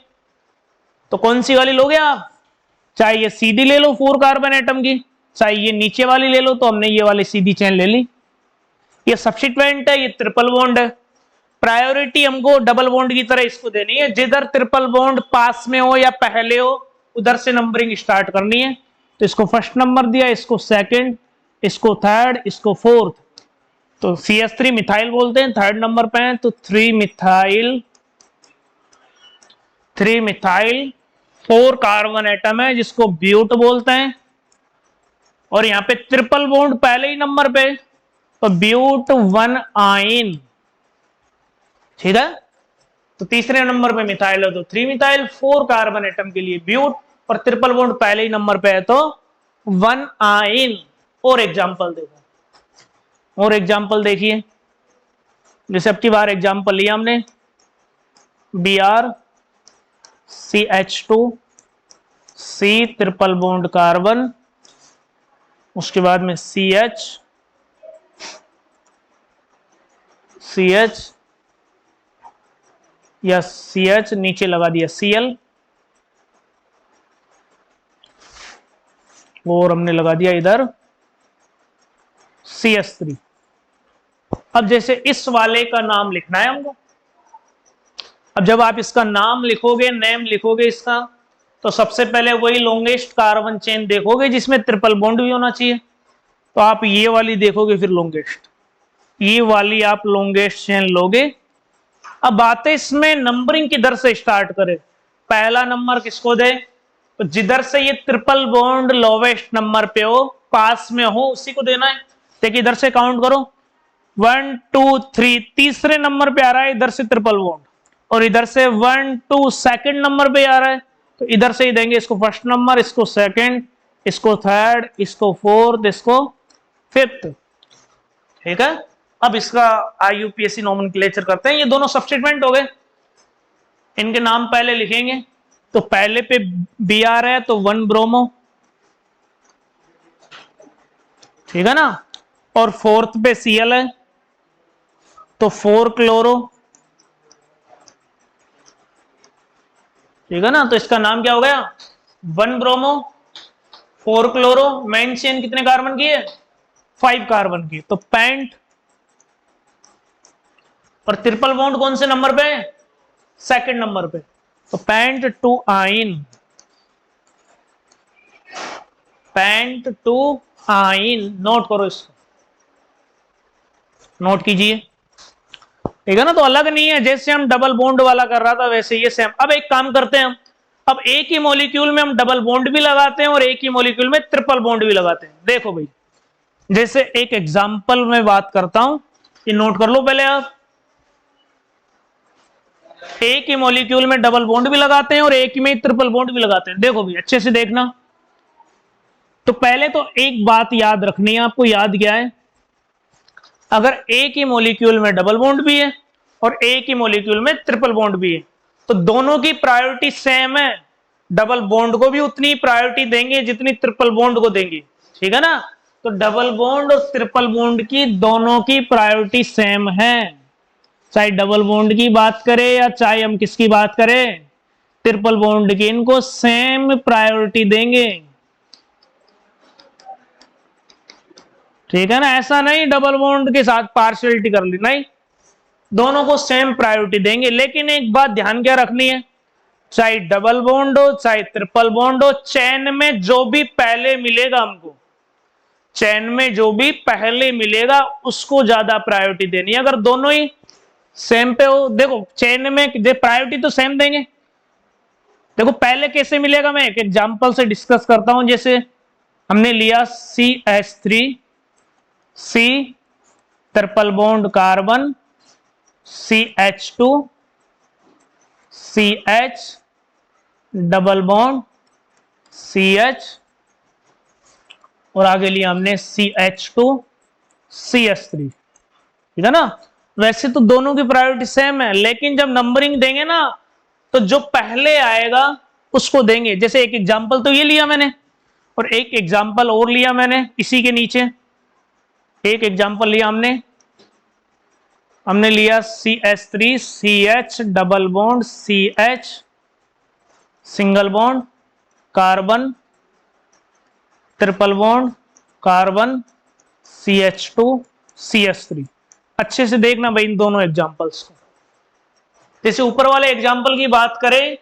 तो कौन सी वाली लोगे आप, चाहे ये सीधी ले लो 4 कार्बन एटम की, चाहे ये नीचे वाली ले लो, तो हमने ये वाली सीधी चेन ले ली। ये सब्स्टिट्यूएंट है, ये ट्रिपल बॉन्ड है, प्रायोरिटी हमको डबल बॉन्ड की तरह इसको देनी है, जिधर ट्रिपल बॉन्ड पास में हो या पहले हो उधर से नंबरिंग स्टार्ट करनी है। तो इसको फर्स्ट नंबर दिया, इसको सेकंड, इसको थर्ड, इसको फोर्थ। तो CH3 मिथाइल बोलते हैं, थर्ड नंबर पे है तो 3 मिथाइल 4 कार्बन एटम है जिसको ब्यूट बोलते हैं। और यहाँ पे ट्रिपल बॉन्ड पहले ही नंबर पे तो ब्यूट 1 आइन, ठीक है। तो तीसरे नंबर पे मिथाइल है तो 3 मिथाइल 4 कार्बन एटम के लिए ब्यूट, और ट्रिपल बॉन्ड पहले ही नंबर पे है तो 1 आइन। और एग्जांपल देखो, और एग्जांपल देखिए, जैसे अब की बार एग्जांपल लिया हमने Br CH2 C triple bond carbon, उसके बाद में CH या CH नीचे लगा दिया Cl, और हमने लगा दिया इधर CH3। अब जैसे इस वाले का नाम लिखना है हमको, अब जब आप इसका नाम लिखोगे, नेम लिखोगे इसका, तो सबसे पहले वही लॉन्गेस्ट कार्बन चेन देखोगे जिसमें ट्रिपल बॉन्ड भी होना चाहिए, तो आप ये वाली देखोगे, फिर लॉन्गेस्ट, ये वाली आप लॉन्गेस्ट चेन लोगे। अब बात है इसमें नंबरिंग किधर से स्टार्ट करें, पहला नंबर किसको दे, तो जिधर से ये ट्रिपल बॉन्ड लोवेस्ट नंबर पे हो, पास में हो, उसी को देना है। देखिए इधर से काउंट करो 1 2 3, तीसरे नंबर पे आ रहा है इधर से ट्रिपल बॉन्ड, और इधर से 1 2 सेकंड नंबर पे आ रहा है, तो इधर से ही देंगे इसको फर्स्ट नंबर, इसको सेकंड, इसको थर्ड, इसको फोर्थ, इसको फिफ्थ, ठीक है। अब इसका आईयूपीएससी नोमेनक्लेचर करते हैं। ये दोनों सब्स्टिट्यूएंट हो गए, इनके नाम पहले लिखेंगे। तो पहले पे Br है तो 1 ब्रोमो, ठीक है ना, और फोर्थ पे Cl है तो 4 क्लोरो, ठीक है ना। तो इसका नाम क्या हो गया, 1 ब्रोमो 4 क्लोरो। मेन चेन कितने कार्बन की है, 5 कार्बन की, तो पेंट। और ट्रिपल बॉन्ड कौन से नंबर पे है, सेकंड नंबर पे, तो पेंट 2 आइन, पेंट 2 आइन। नोट करो इसको, नोट कीजिए, ठीक है ना। तो अलग नहीं है, जैसे हम डबल बॉन्ड वाला कर रहा था वैसे ये सेम। अब एक काम करते हैं हम, अब एक ही मॉलिक्यूल में हम डबल बॉन्ड भी लगाते हैं और एक ही मॉलिक्यूल में ट्रिपल बॉन्ड भी लगाते हैं। देखो भाई, जैसे एक एग्जांपल में बात करता हूं, ये नोट कर लो पहले आप। एक ही मॉलिक्यूल में डबल बॉन्ड भी लगाते हैं और एक ही में ट्रिपल बॉन्ड भी लगाते हैं। देखो भी अच्छे से देखना। तो पहले तो एक बात याद रखनी है आपको, याद क्या है, अगर एक ही मॉलिक्यूल में डबल बॉन्ड भी है और एक ही मॉलिक्यूल में ट्रिपल बॉन्ड भी है तो दोनों की प्रायोरिटी सेम है। डबल बॉन्ड को भी उतनी प्रायोरिटी देंगे जितनी ट्रिपल बॉन्ड को देंगे, ठीक है ना। तो डबल बॉन्ड और ट्रिपल बॉन्ड की दोनों की प्रायोरिटी सेम है, चाहे डबल बॉन्ड की बात करें या चाहे हम किसकी बात करें, ट्रिपल बॉन्ड की, इनको सेम प्रायोरिटी देंगे, ठीक है ना। ऐसा नहीं डबल बॉन्ड के साथ पार्शियलिटी कर ली, नहीं, दोनों को सेम प्रायोरिटी देंगे। लेकिन एक बात ध्यान क्या रखनी है, चाहे डबल बॉन्ड हो चाहे ट्रिपल बॉन्ड हो, चेन में जो भी पहले मिलेगा हमको, चेन में जो भी पहले मिलेगा उसको ज्यादा प्रायोरिटी देनी है। अगर दोनों ही सेम पे हो, देखो चेन में प्रायोरिटी तो सेम देंगे। देखो पहले कैसे मिलेगा, मैं एक एग्जांपल से डिस्कस करता हूं। जैसे हमने लिया CH3, C triple bond carbon, CH2, CH double bond CH, और आगे लिया हमने CH2, CH3, ठीक है ना। वैसे तो दोनों की प्रायोरिटी सेम है, लेकिन जब नंबरिंग देंगे ना तो जो पहले आएगा उसको देंगे। जैसे एक एग्जांपल तो ये लिया मैंने, और एक एग्जांपल और लिया मैंने इसी के नीचे, एक एग्जांपल लिया हमने लिया CH3, CH double bond CH single bond carbon, triple bond carbon, CH2 CH3। अच्छे से देखना भाई इन दोनों एग्जांपल्स को। जैसे ऊपर वाले एग्जांपल की बात करें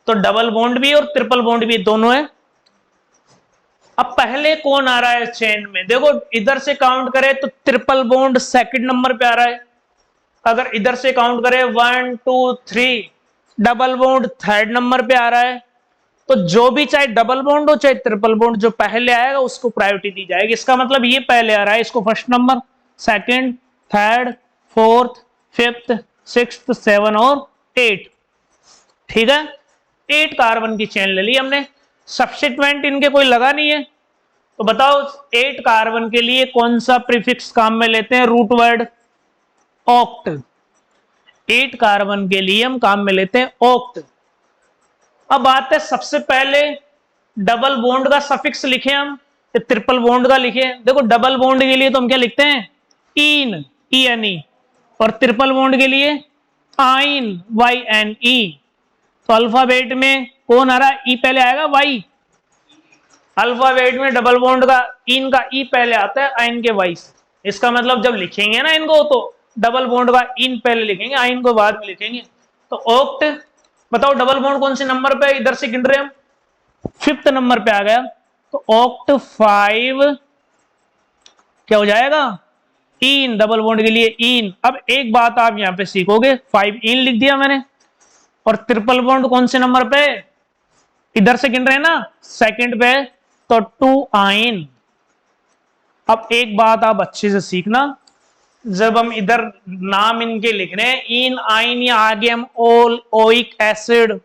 तो डबल बॉन्ड भी और ट्रिपल बॉन्ड भी दोनों है। अब पहले कौन आ रहा है चेन में, देखो इधर से काउंट करें तो ट्रिपल बॉन्ड सेकंड नंबर पे आ रहा है। अगर इधर से काउंट करें 1 2 3, डबल बॉन्ड थर्ड नंबर पे आ रहा है। तो जो भी चाहे डबल बॉन्ड हो चाहे ट्रिपल बॉन्ड, जो पहले आएगा उसको प्रायोरिटी दी जाएगी। इसका मतलब ये पहले आ रहा है, इसको first number, second, third, fourth, fifth, sixth, 7 और 8, ठीक है। 8 कार्बन की चेन ले ली हमने, सब्स्टिट्यूएंट इनके कोई लगा नहीं है। तो बताओ 8 कार्बन के लिए कौन सा प्रीफिक्स काम में लेते हैं, रूट वर्ड ऑक्ट। 8 कार्बन के लिए हम काम में लेते हैं ऑक्ट। अब बात है सबसे पहले डबल बॉन्ड का सफिक्स लिखे हम, ट्रिपल बॉन्ड का लिखे। देखो डबल बॉन्ड के लिए तो हम क्या लिखते हैं, इन, ENE, और ट्रिपल बॉन्ड के लिए आइन, YNE। तो अल्फाबेट में कौन आ रहा है, ई पहले आएगा, वाई। अल्फाबेट में डबल बॉन्ड का इन का ई पहले आता है, आइन के वाई। इसका मतलब जब लिखेंगे ना इनको तो डबल बॉन्ड का इन पहले लिखेंगे, आइन को बाद में लिखेंगे। तो ऑक्ट, बताओ डबल बॉन्ड कौन से नंबर पे, इधर से गिन रहे हम, 5th नंबर पे आ गया। तो ऑक्ट 5 क्या हो जाएगा, इन, डबल बॉन्ड के लिए इन। अब एक बात आप यहां पे सीखोगे, 5 इन लिख दिया मैंने, और ट्रिपल बॉन्ड कौन से नंबर पे, इधर से गिन रहे हैं ना, सेकंड पे, तो 2 आइन। अब एक बात आप अच्छे से सीखना, जब हम इधर नाम इनके लिख रहे हैं, इन, आइन, या आगे हम ओल, ओइक एसिड,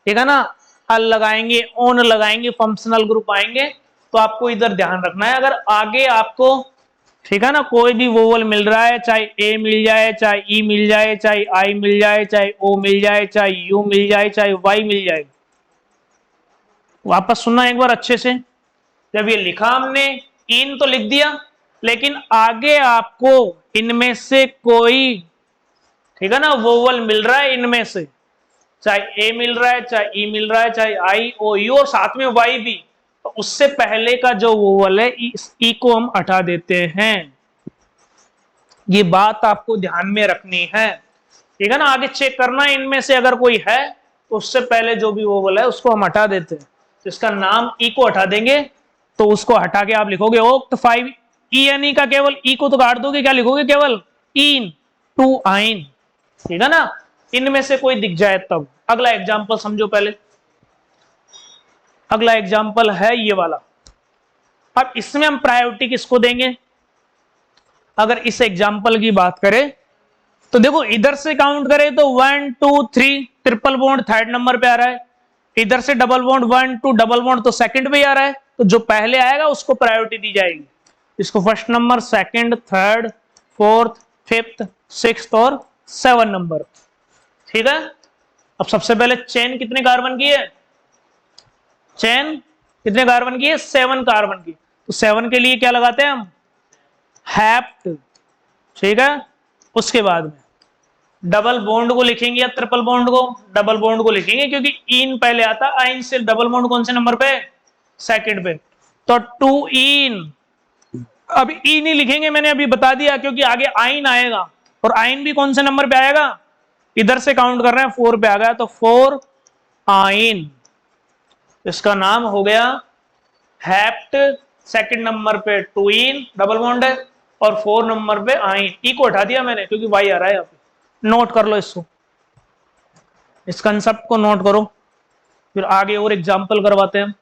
ठीक है ना, अल लगाएंगे, ओन लगाएंगे, फंक्शनल ग्रुप आएंगे। तो आपको इधर ध्यान रखना है, अगर आगे आपको, ठीक है ना, कोई भी वोवल मिल रहा है, चाहे ए मिल जाए, चाहे ई मिल जाए, चाहे आई मिल जाए, चाहे ओ मिल जाए, चाहे यू मिल जाए, चाहे वाई मिल जाए, वापस सुनना एक बार अच्छे से। जब ये लिखा हमने, इन तो लिख दिया, लेकिन आगे आपको इनमें से कोई, ठीक है ना, वोवल मिल रहा है इनमें से, चाहे ए मिल रहा है, चाहे ई मिल रहा है, चाहे आई, ओ, यू, और साथ में वाई भी, तो उससे पहले का जो वोवल है ई को हम हटा देते हैं। ये बात आपको ध्यान में रखनी है, ठीक है ना। आगे चेक करना इनमें से अगर कोई है तो उससे पहले जो भी वोवल है उसको हम हटा देते हैं। तो इसका नाम ई को हटा देंगे, तो उसको हटा के आप लिखोगे ओक्ट 5 ENE का, केवल ई को तो काट दोगे, क्या लिखोगे, केवल इन, 2 आइन, ठीक है ना। इनमें से कोई दिख जाए तब। अगला एग्जांपल समझो पहले, अगला एग्जांपल है ये वाला। अब इसमें हम प्रायोरिटी किसको देंगे, अगर इस एग्जांपल की बात करें तो देखो इधर से काउंट करें तो 1 2 3 ट्रिपल बॉन्ड थर्ड नंबर पे आ रहा है, इधर से डबल बॉन्ड 1 2 डबल बॉन्ड तो सेकंड पे आ रहा है, तो जो पहले आएगा उसको प्रायोरिटी दी जाएगी, इसको first number, second, third, fourth, fifth, sixth और 7 नंबर। ठीक है। अब सबसे पहले चेन कितने कार्बन की है, चेन कितने कार्बन की है, 7 कार्बन की, तो 7 के लिए क्या लगाते हैं हम, हैप्ट। ठीक है। उसके बाद में डबल बॉन्ड को लिखेंगे या ट्रिपल बॉन्ड को, डबल बॉन्ड को लिखेंगे क्योंकि इन पहले आता, आइन से डबल बॉन्ड कौन से नंबर पे, सेकंड पे, तो 2 इन। अब ई नहीं लिखेंगे, मैंने अभी बता दिया, क्योंकि आगे आइन आएगा और आइन भी कौन से नंबर पे आएगा, इधर से काउंट कर रहे हैं 4 पे आ गया, तो 4 आइन, इसका नाम हो गया हैप्ट। सेकंड नंबर पे 2 इन डबल बॉन्ड है और 4 नंबर पे आइन, ई को हटा दिया मैंने क्योंकि वाई आ रहा है यहाँ पे। नोट कर लो इसको, इस कंसेप्ट को नोट करो, फिर आगे और एग्जांपल करवाते हैं।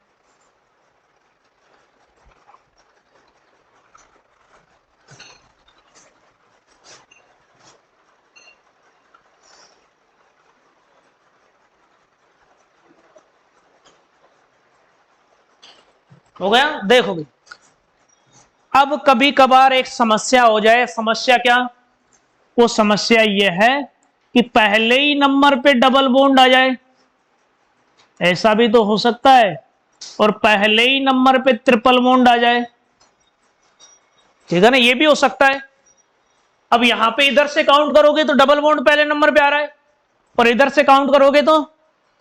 हो गया। देखो भाई, अब कभी कभार एक समस्या हो जाए, समस्या क्या, वो समस्या ये है कि पहले ही नंबर पे डबल बॉन्ड आ जाए, ऐसा भी तो हो सकता है, और पहले ही नंबर पे ट्रिपल बॉन्ड आ जाए। ठीक है ना, ये भी हो सकता है। अब यहां पे इधर से काउंट करोगे तो डबल बॉन्ड पहले नंबर पे आ रहा है, और इधर से काउंट करोगे तो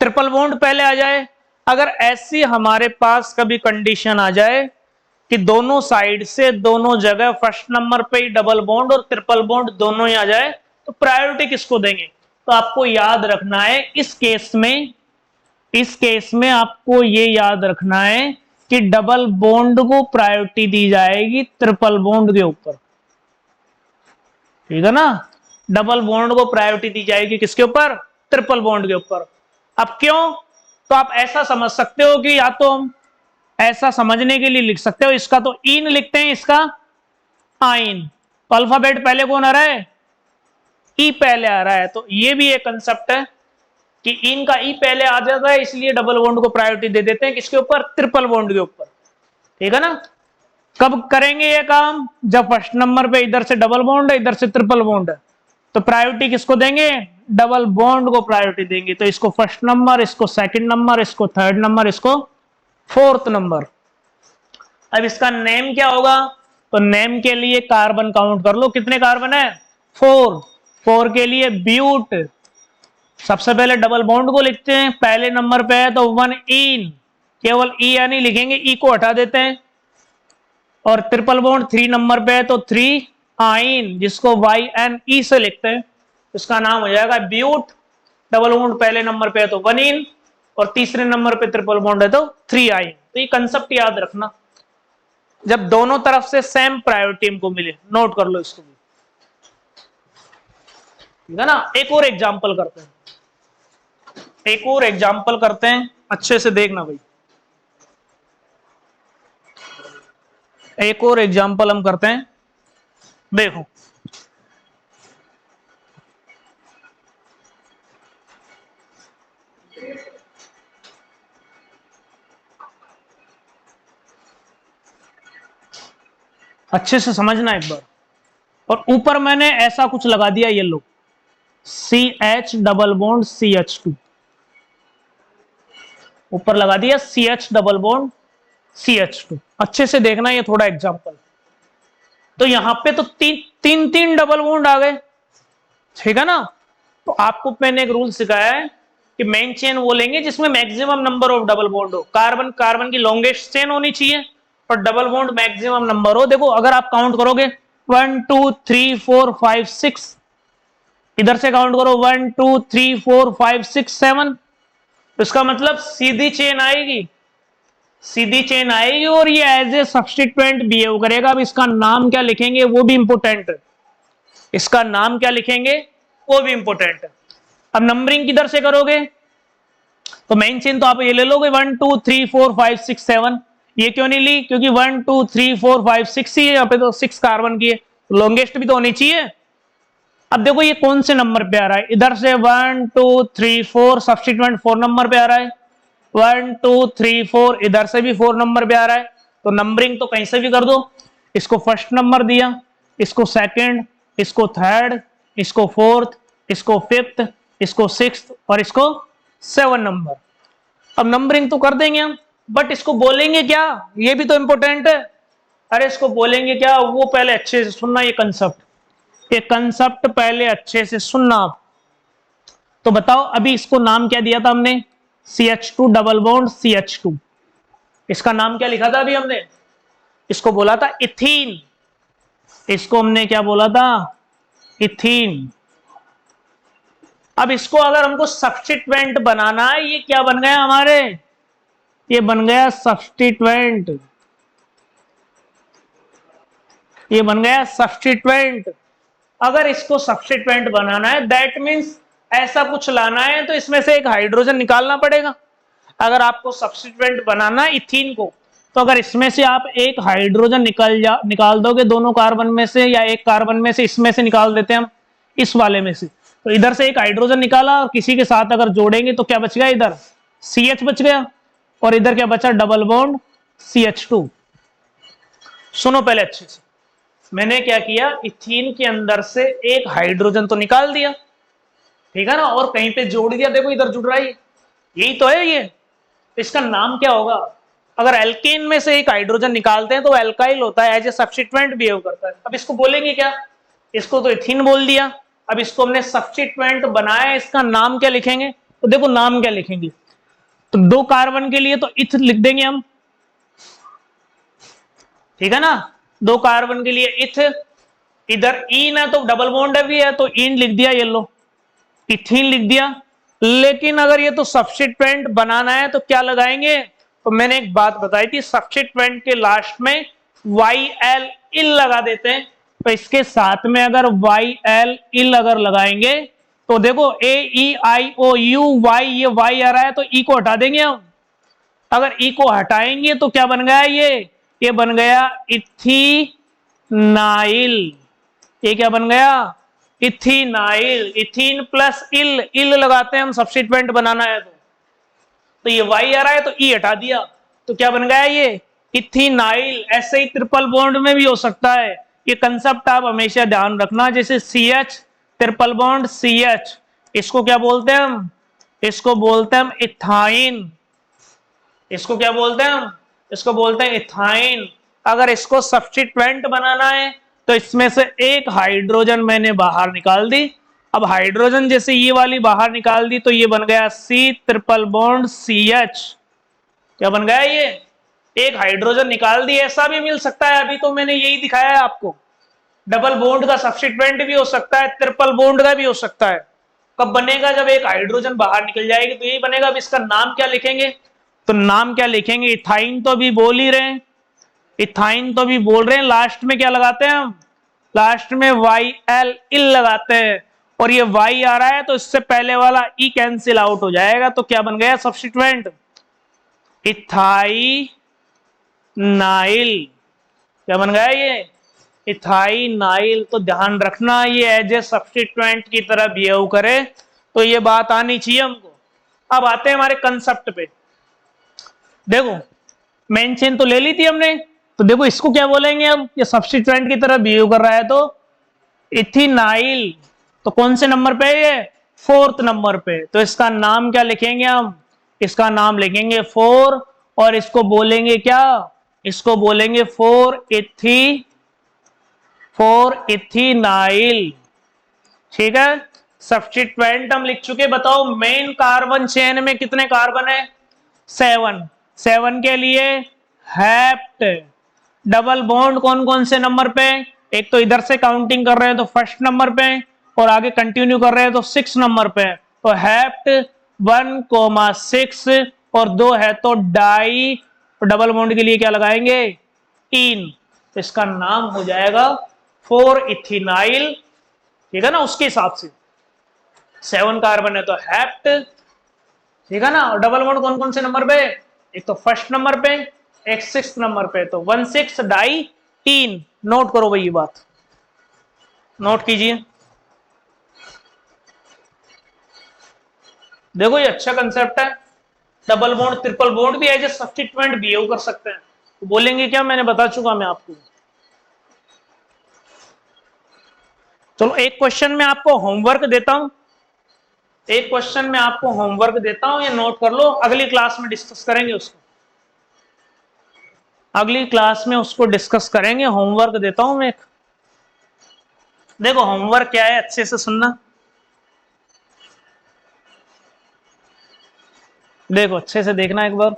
ट्रिपल बॉन्ड पहले आ जाए। अगर ऐसी हमारे पास कभी कंडीशन आ जाए कि दोनों साइड से दोनों जगह फर्स्ट नंबर पे ही डबल बॉन्ड और ट्रिपल बॉन्ड दोनों ही आ जाए, तो प्रायोरिटी किसको देंगे, तो आपको याद रखना है इस केस में आपको ये याद रखना है कि डबल बॉन्ड को प्रायोरिटी दी जाएगी ट्रिपल बॉन्ड के ऊपर। ठीक है ना, डबल बॉन्ड को प्रायोरिटी दी जाएगी किसके ऊपर, ट्रिपल बॉन्ड के ऊपर। अब क्यों, तो आप ऐसा समझ सकते हो कि या तो हम ऐसा समझने के लिए लिख सकते हो, इसका तो इन लिखते हैं, इसका आइन, तो अल्फाबेट पहले कौन आ रहा है, ई पहले आ रहा है, तो ये भी एक कंसेप्ट है कि इन का ई पहले आ जाता है, इसलिए डबल बॉन्ड को प्रायोरिटी दे देते हैं किसके ऊपर, ट्रिपल बॉन्ड के ऊपर। ठीक है ना। कब करेंगे ये काम, जब फर्स्ट नंबर पे इधर से डबल बॉन्ड है, इधर से ट्रिपल बॉन्ड है, तो प्रायोरिटी किसको देंगे, डबल बॉन्ड को प्रायोरिटी देंगे, तो इसको फर्स्ट नंबर, इसको सेकंड नंबर, इसको थर्ड नंबर, इसको फोर्थ नंबर। अब इसका नेम क्या होगा, तो नेम के लिए कार्बन काउंट कर लो, कितने कार्बन है, 4 के लिए ब्यूट। सबसे पहले डबल बॉन्ड को लिखते हैं, पहले नंबर पे है तो 1 इन, केवल ई यानी लिखेंगे, ई को हटा देते हैं, और ट्रिपल बॉन्ड 3 नंबर पे है तो 3 आइन, जिसको YNE से लिखते हैं, इसका नाम हो जाएगा ब्यूट। डबल बॉन्ड पहले नंबर पे है तो 1 इन, और तीसरे नंबर पे ट्रिपल बॉन्ड है तो 3 आइन। तो ये कंसेप्ट याद रखना, जब दोनों तरफ से सेम प्रायोरिटी हमको मिले, नोट कर लो इसको भी। ठीक है ना। एक और एग्जांपल करते हैं, एक और एग्जांपल करते हैं, अच्छे से देखना भाई, एक और एग्जांपल हम करते हैं। देखो अच्छे से समझना एक बार, और ऊपर मैंने ऐसा कुछ लगा दिया, ये लो CH डबल बॉन्ड CH2, ऊपर लगा दिया CH डबल बॉन्ड CH2। अच्छे से देखना ये थोड़ा एग्जांपल, तो यहां पे तो तीन डबल बॉन्ड आ गए। ठीक है ना। तो आपको मैंने एक रूल सिखाया है कि मेन चेन वो लेंगे जिसमें maximum number of double bond हो, कार्बन कार्बन की लॉन्गेस्ट चेन होनी चाहिए और डबल बॉन्ड मैक्सिमम नंबर हो। देखो अगर आप काउंट करोगे 1 2 3 4 5 6, इधर से काउंट करो 1 2 3 4 5 6 7, तो इसका मतलब सीधी चेन आएगी, सीधी चेन आएगी, और ये एज ए सब्स्टिट्यूएंट बिहेव करेगा। अब इसका नाम क्या लिखेंगे वो भी इंपोर्टेंट है, इसका नाम क्या लिखेंगे वो भी इंपोर्टेंट है। अब नंबरिंग किधर से करोगे, तो मेन चेन तो आप ये ले लोगे 1 2 3 4 5 6 7, ये क्यों नहीं ली, क्योंकि 1 2 3 4 5 6 ही है, यहाँ पे तो 6 कार्बन की है, तो लॉन्गेस्ट भी तो होनी चाहिए। अब देखो ये कौन से नंबर पे आ रहा है, इधर से 1 2 3 4 सब्स्टिट्यूएंट 4 नंबर पे आ रहा है, 1 2 3 4 इधर से भी 4 नंबर पे आ रहा है, तो नंबरिंग तो कहीं से भी कर दो। इसको फर्स्ट नंबर दिया, इसको सेकंड, इसको थर्ड, इसको फोर्थ, इसको फिफ्थ, इसको सिक्स्थ और इसको 7 नंबर। अब नंबरिंग तो कर देंगे हम, बट इसको बोलेंगे क्या, ये भी तो इंपॉर्टेंट है। अरे इसको बोलेंगे क्या, वो पहले अच्छे से सुनना, ये कंसेप्ट पहले अच्छे से सुनना। तो बताओ अभी इसको नाम क्या दिया था हमने, CH2 डबल बॉन्ड CH2। इसका नाम क्या लिखा था अभी हमने, इसको बोला था इथीन। इसको हमने क्या बोला था, इथीन। अब इसको अगर हमको सब्स्टिट्यूएंट बनाना है, ये क्या बन गया हमारे, ये बन गया सब्स्टिट्यूएंट, ये बन गया सब्स्टिट्यूएंट। अगर इसको सब्स्टिट्यूएंट बनाना है दैट मींस ऐसा कुछ लाना है तो इसमें से एक हाइड्रोजन निकालना पड़ेगा। अगर आपको सब्स्टिट्यूएंट बनाना है इथीन को, तो अगर इसमें से आप एक हाइड्रोजन निकाल दोगे दोनों कार्बन में से, या एक कार्बन में से इसमें से निकाल देते हैं हम इस वाले में से, तो इधर से एक हाइड्रोजन निकाला और किसी के साथ अगर जोड़ेंगे तो क्या बच गया, इधर CH बच गया और इधर क्या बचा, डबल बॉन्ड CH2। सुनो पहले अच्छे से, मैंने क्या किया, इथीन के अंदर से एक हाइड्रोजन तो निकाल दिया, ठीक है ना, और कहीं पे जोड़ दिया, देखो इधर जुड़ रहा है, यही तो है ये। इसका नाम क्या होगा, अगर एल्केन में से एक हाइड्रोजन निकालते हैं तो एल्काइल होता है, एज ए सब्स्टिट्यूएंट बिहेव करता है। अब इसको बोलेंगे क्या, इसको तो इथीन बोल दिया, अब इसको हमने सब्स्टिट्यूएंट बनाया, इसका नाम क्या लिखेंगे, तो देखो नाम क्या लिखेंगे, तो 2 कार्बन के लिए तो इथ लिख देंगे हम, ठीक है ना, 2 कार्बन के लिए इथ, इधर इन है तो डबल बॉन्ड भी है तो इन लिख दिया, ये लो इथीन लिख दिया। लेकिन अगर ये तो सब्स्टिट्यूएंट बनाना है तो क्या लगाएंगे, तो मैंने एक बात बताई थी, सब्स्टिट्यूएंट के लास्ट में YL इल लगा देते हैं, तो इसके साथ में अगर YL इल अगर लगाएंगे तो देखो AEIOU Y, ये Y आ रहा है तो E को हटा देंगे हम। अगर E को हटाएंगे तो क्या बन गया, ये बन गया इथीनाइल। ये क्या बन गया, इथीनाइल। इथीन प्लस इल, इल लगाते हैं हम सब्स्टिट्यूएंट बनाना है तो ये Y आ रहा है तो E हटा दिया, तो क्या बन गया, ये इथीनाइल। ऐसे ही ट्रिपल बॉन्ड में भी हो सकता है, ये कंसेप्ट आप हमेशा ध्यान रखना। जैसे CH ट्रिपल बॉन्ड CH, इसको क्या बोलते हैं हम, इसको बोलते हैं हम इथाइन। इसको क्या बोलते हैं हम, इसको बोलते हैं इथाइन। अगर इसको सब्स्टिट्यूएंट बनाना है तो इसमें से एक हाइड्रोजन मैंने बाहर निकाल दी। अब हाइड्रोजन जैसे ये वाली बाहर निकाल दी तो ये बन गया C ट्रिपल बॉन्ड CH। क्या बन गया, ये एक हाइड्रोजन निकाल दी। ऐसा भी मिल सकता है, अभी तो मैंने यही दिखाया है आपको, डबल बॉन्ड का सब्स्टिट्यूएंट भी हो सकता है, ट्रिपल बॉन्ड का भी हो सकता है। कब बनेगा, जब एक हाइड्रोजन बाहर निकल जाएगी तो यही बनेगा। अब इसका नाम क्या लिखेंगे, तो नाम क्या लिखेंगे, इथाइन तो अभी बोल ही रहे हैं, इथाइन तो भी बोल रहे हैं, लास्ट में क्या लगाते हैं हम, लास्ट में YL इल लगाते हैं। और ये Y आ रहा है तो इससे पहले वाला E कैंसिल आउट हो जाएगा, तो क्या बन गया सब्स्टिट्यूएंट, इथाइनाइल। क्या बन गया, ये इथाइनाइल। तो ध्यान रखना, ये एज ए सब्स्टिट्यूएंट की तरह बिहेव करे, तो ये बात आनी चाहिए हमको। अब आते हैं हमारे कंसेप्ट पे। देखो मेन चेन तो ले ली थी हमने, तो देखो इसको क्या बोलेंगे अब, ये सब्स्टिट्यूएंट की तरह बिहेव कर रहा है तो इथेनाइल। तो कौन से नंबर पे है ये, 4th नंबर पे। तो इसका नाम क्या लिखेंगे हम, इसका नाम लिखेंगे 4 और इसको बोलेंगे क्या, इसको बोलेंगे 4 इथेनाइल। ठीक है, सब्स्टिट्यूएंट हम लिख चुके। बताओ मेन कार्बन चेन में कितने कार्बन है, 7 के लिए हेप्ट। डबल बॉन्ड कौन कौन से नंबर पे, एक तो इधर से काउंटिंग कर रहे हैं तो फर्स्ट नंबर पे, और आगे कंटिन्यू कर रहे हैं तो 6 नंबर पे। तो हेप्ट 1,6 और 2 है तो डाई। तो डबल बॉन्ड के लिए क्या लगाएंगे, इन। तो इसका नाम हो जाएगा 4 इथेनाइल। ठीक है ना, उसके हिसाब से 7 कार्बन है तो हेप्ट। ठीक है ना, और डबल बॉन्ड कौन कौन से नंबर पे, एक तो फर्स्ट नंबर पे, एक 6th नंबर पे। तो 1,6 डाई इन। नोट करो भाई, ये बात नोट कीजिए। देखो ये अच्छा कंसेप्ट है, डबल बॉन्ड ट्रिपल बॉन्ड भी एज ए सब्स्टिट्यूएंट बिहेव कर सकते हैं। तो बोलेंगे क्या, मैंने बता चुका मैं आपको। चलो एक क्वेश्चन में आपको होमवर्क देता हूं, एक क्वेश्चन में आपको होमवर्क देता हूं, ये नोट कर लो, अगली क्लास में डिस्कस करेंगे उसको, अगली क्लास में उसको डिस्कस करेंगे। होमवर्क देता हूं मैं एक, देखो होमवर्क क्या है, अच्छे से सुनना, देखो अच्छे से देखना एक बार।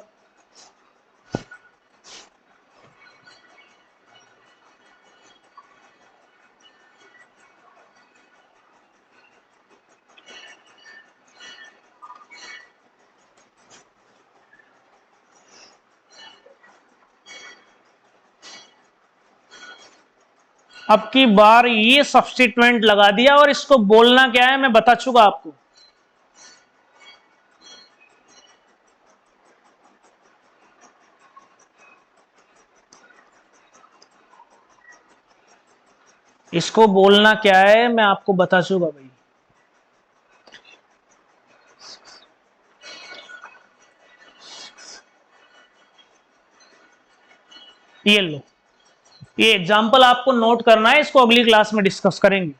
अब की बार ये सब्स्टिट्यूएंट लगा दिया और इसको बोलना क्या है मैं बता चुका आपको। इसको बोलना क्या है मैं आपको बता चुका भाई। ये लो, ये एग्जाम्पल आपको नोट करना है, इसको अगली क्लास में डिस्कस करेंगे।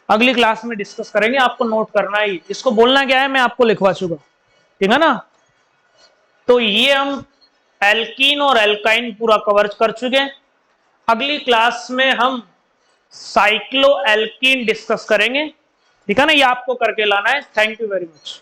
अगली क्लास में डिस्कस करेंगे, आपको नोट करना ही, इसको बोलना क्या है मैं आपको लिखवा चुका, ठीक है ना। तो ये हम एल्कीन और एल्काइन पूरा कवर कर चुके हैं। अगली क्लास में हम साइक्लो एल्कीन डिस्कस करेंगे, ठीक है ना, ये आपको करके लाना है। Thank you very much.